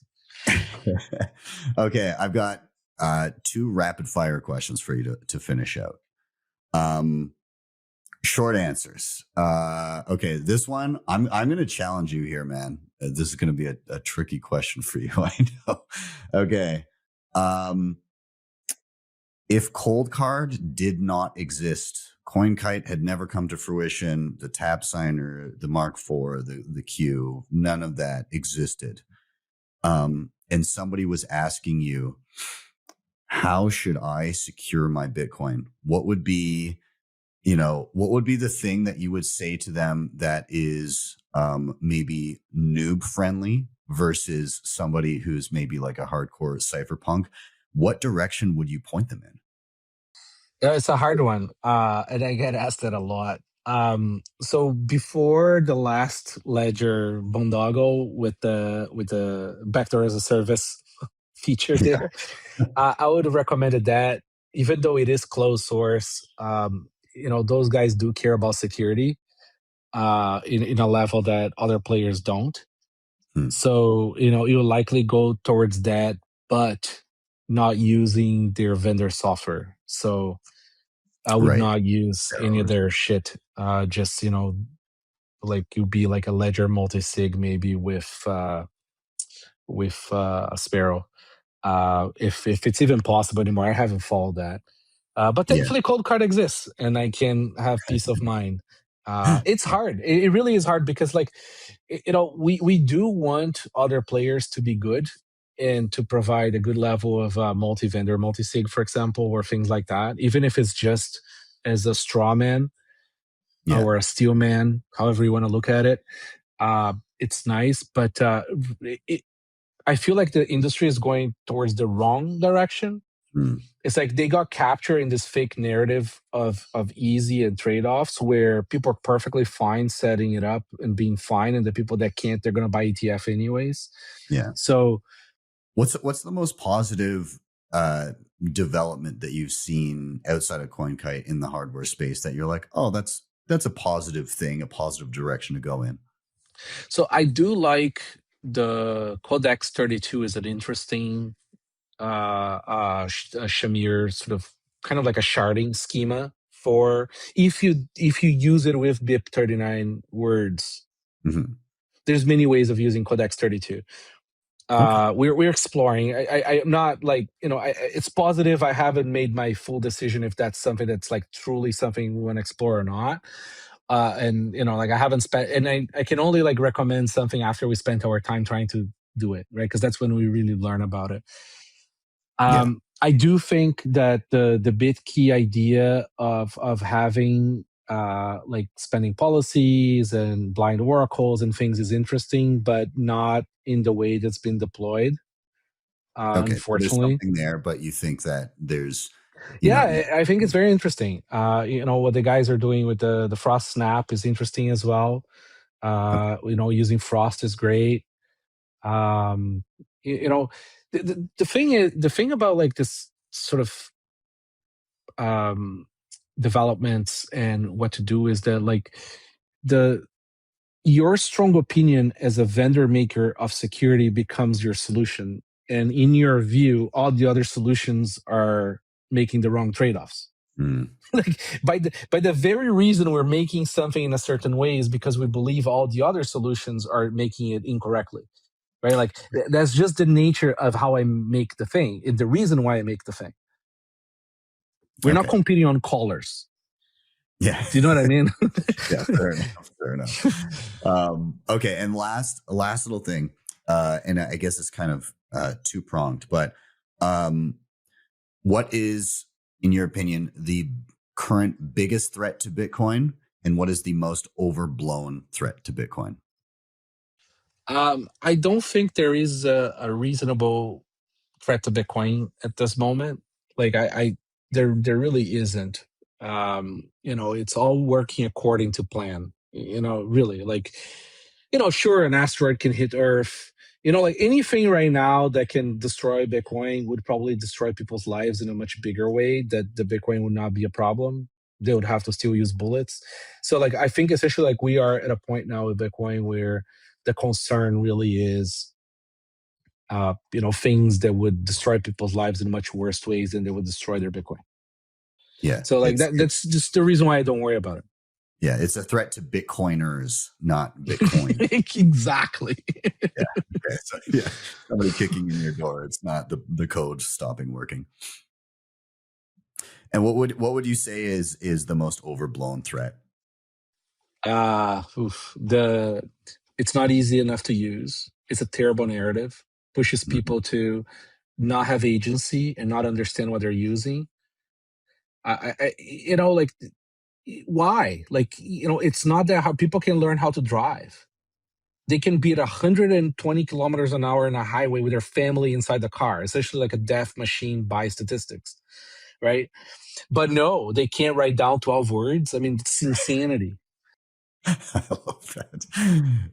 Okay, I've got 2 rapid fire questions for you to finish out. Short answers. Okay, this one, I'm going to challenge you here, man. This is going to be a tricky question for you. I know. Okay. If Cold Card did not exist, CoinKite had never come to fruition, the Tap Signer, the Mark IV, the Q, none of that existed. And somebody was asking you, how should I secure my Bitcoin? What would be the thing that you would say to them that is maybe noob friendly versus somebody who's maybe like a hardcore cypherpunk? What direction would you point them in? Yeah, it's a hard one, and I get asked that a lot. So before the last ledger boondoggle with the backdoor as a service feature there, I would have recommended that, even though it is closed source. Those guys do care about security in a level that other players don't. So you'll likely go towards that, but not using their vendor software. So I would not use any of their shit. Just like, you'd be like a ledger multisig maybe with a Sparrow, if it's even possible anymore. I haven't followed that, but thankfully Cold Card exists, and I can have peace of mind. It's hard. It really is hard, because, like, we do want other players to be good and to provide a good level of multi-vendor, multi-sig, for example, or things like that, even if it's just as a straw man or a steel man, however you want to look at it. It's nice, but I feel like the industry is going towards the wrong direction. It's like they got captured in this fake narrative of easy and trade-offs, where people are perfectly fine setting it up and being fine, and the people that can't, they're going to buy ETF anyways. Yeah. So what's the most positive development that you've seen outside of CoinKite in the hardware space that you're like, oh, that's a positive thing, a positive direction to go in? So I do like the Codex 32 is an interesting Shamir, sort of kind of like a sharding schema for if you use it with BIP 39 words. there's many ways of using Codex 32. We're exploring. I'm not like, it's positive. I haven't made my full decision if that's something that's like truly something we want to explore or not. And like I haven't spent, and I can only like recommend something after we spent our time trying to do it, right? Because that's when we really learn about it. I do think that the bit key idea of having like spending policies and blind oracles and things is interesting, but not in the way that's been deployed. Okay, unfortunately, there's something there, but you think that there's, I think it's very interesting. What the guys are doing with the Frost Snap is interesting as well. Using Frost is great. The thing about like this sort of developments and what to do is that like your strong opinion as a vendor maker of security becomes your solution, and in your view all the other solutions are making the wrong trade-offs. Like by the very reason we're making something in a certain way is because we believe all the other solutions are making it incorrectly, right? Like that's just the nature of how I make the thing, and the reason why I make the thing. We're not competing on callers. Yeah. Do you know what I mean? Yeah, fair enough. Okay, and last little thing, and I guess it's kind of two-pronged, but what is, in your opinion, the current biggest threat to Bitcoin, and what is the most overblown threat to Bitcoin? I don't think there is a reasonable threat to Bitcoin at this moment. Like there really isn't. It's all working according to plan. Really, like, sure, an asteroid can hit Earth. Like anything right now that can destroy Bitcoin would probably destroy people's lives in a much bigger way, that the Bitcoin would not be a problem. They would have to still use bullets. So like, I think essentially like we are at a point now with Bitcoin where the concern really is, things that would destroy people's lives in much worse ways than they would destroy their Bitcoin. Yeah. So like that's just the reason why I don't worry about it. Yeah, it's a threat to Bitcoiners, not Bitcoin. Exactly. Yeah. Okay. So yeah, somebody kicking in your door. It's not the code stopping working. And what would you say is the most overblown threat? It's not easy enough to use. It's a terrible narrative. Pushes people to not have agency and not understand what they're using. Why? Like, it's not that how people can learn how to drive. They can be at 120 kilometers an hour in a highway with their family inside the car, essentially like a deaf machine by statistics, right? But no, they can't write down 12 words. I mean, it's insanity. I love that.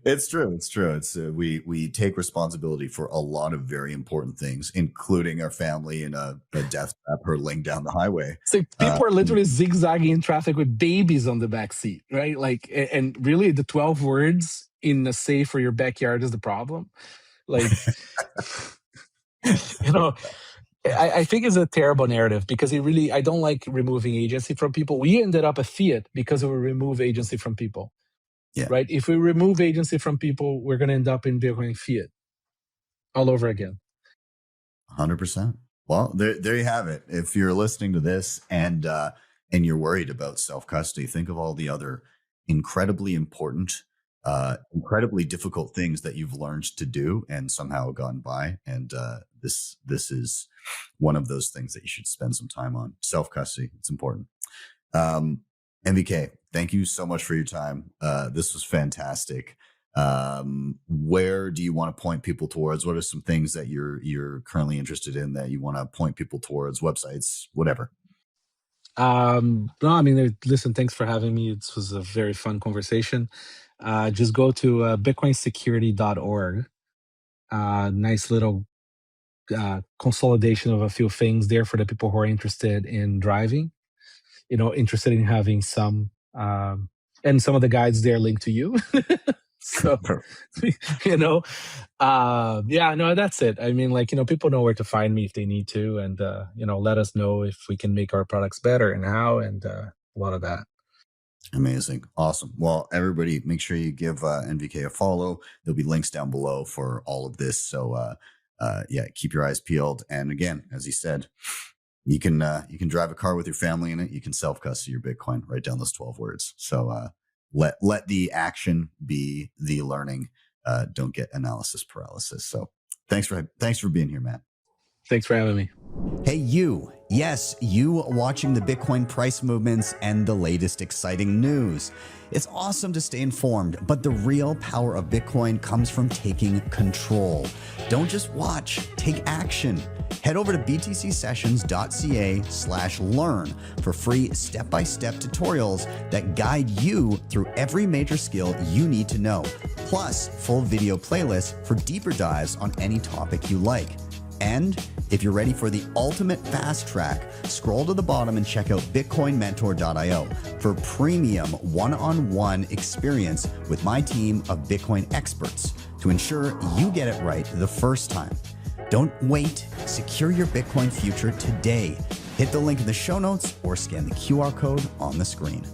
It's true. It's true. It's we take responsibility for a lot of very important things, including our family and a death trap hurtling down the highway. So people are literally zigzagging in traffic with babies on the back seat, right? Like, and really, the 12 words in a safe for your backyard is the problem. Like, I think it's a terrible narrative because I don't like removing agency from people. We ended up a fiat because we remove agency from people. Yeah. Right? If we remove agency from people, we're going to end up in Bitcoin fiat all over again. 100%. Well, there you have it. If you're listening to this and you're worried about self-custody, think of all the other incredibly important, incredibly difficult things that you've learned to do and somehow gotten by. And this is one of those things that you should spend some time on. Self-custody. It's important. NVK, thank you so much for your time. This was fantastic. Where do you want to point people towards? What are some things that you're currently interested in that you want to point people towards? Websites, whatever. No, I mean, listen, thanks for having me. This was a very fun conversation. Just go to bitcoinsecurity.org. Nice little consolidation of a few things there for the people who are interested in driving, interested in having some, and some of the guides there linked to you. So, that's it. I mean, like, people know where to find me if they need to, and, let us know if we can make our products better and how, and a lot of that. Amazing. Awesome. Well, everybody, make sure you give NVK a follow. There'll be links down below for all of this. So, yeah, keep your eyes peeled. And again, as he said, you can drive a car with your family in it. You can self-custody your Bitcoin. Write down those 12 words. So let the action be the learning. Don't get analysis paralysis. So thanks for being here, Matt. Thanks for having me. Hey, you. Yes, you watching the Bitcoin price movements and the latest exciting news. It's awesome to stay informed, but the real power of Bitcoin comes from taking control. Don't just watch, take action. Head over to btcsessions.ca/learn for free step-by-step tutorials that guide you through every major skill you need to know, plus full video playlists for deeper dives on any topic you like. And if you're ready for the ultimate fast track, scroll to the bottom and check out bitcoinmentor.io for premium one-on-one experience with my team of Bitcoin experts to ensure you get it right the first time. Don't wait. Secure your Bitcoin future today. Hit the link in the show notes or scan the QR code on the screen.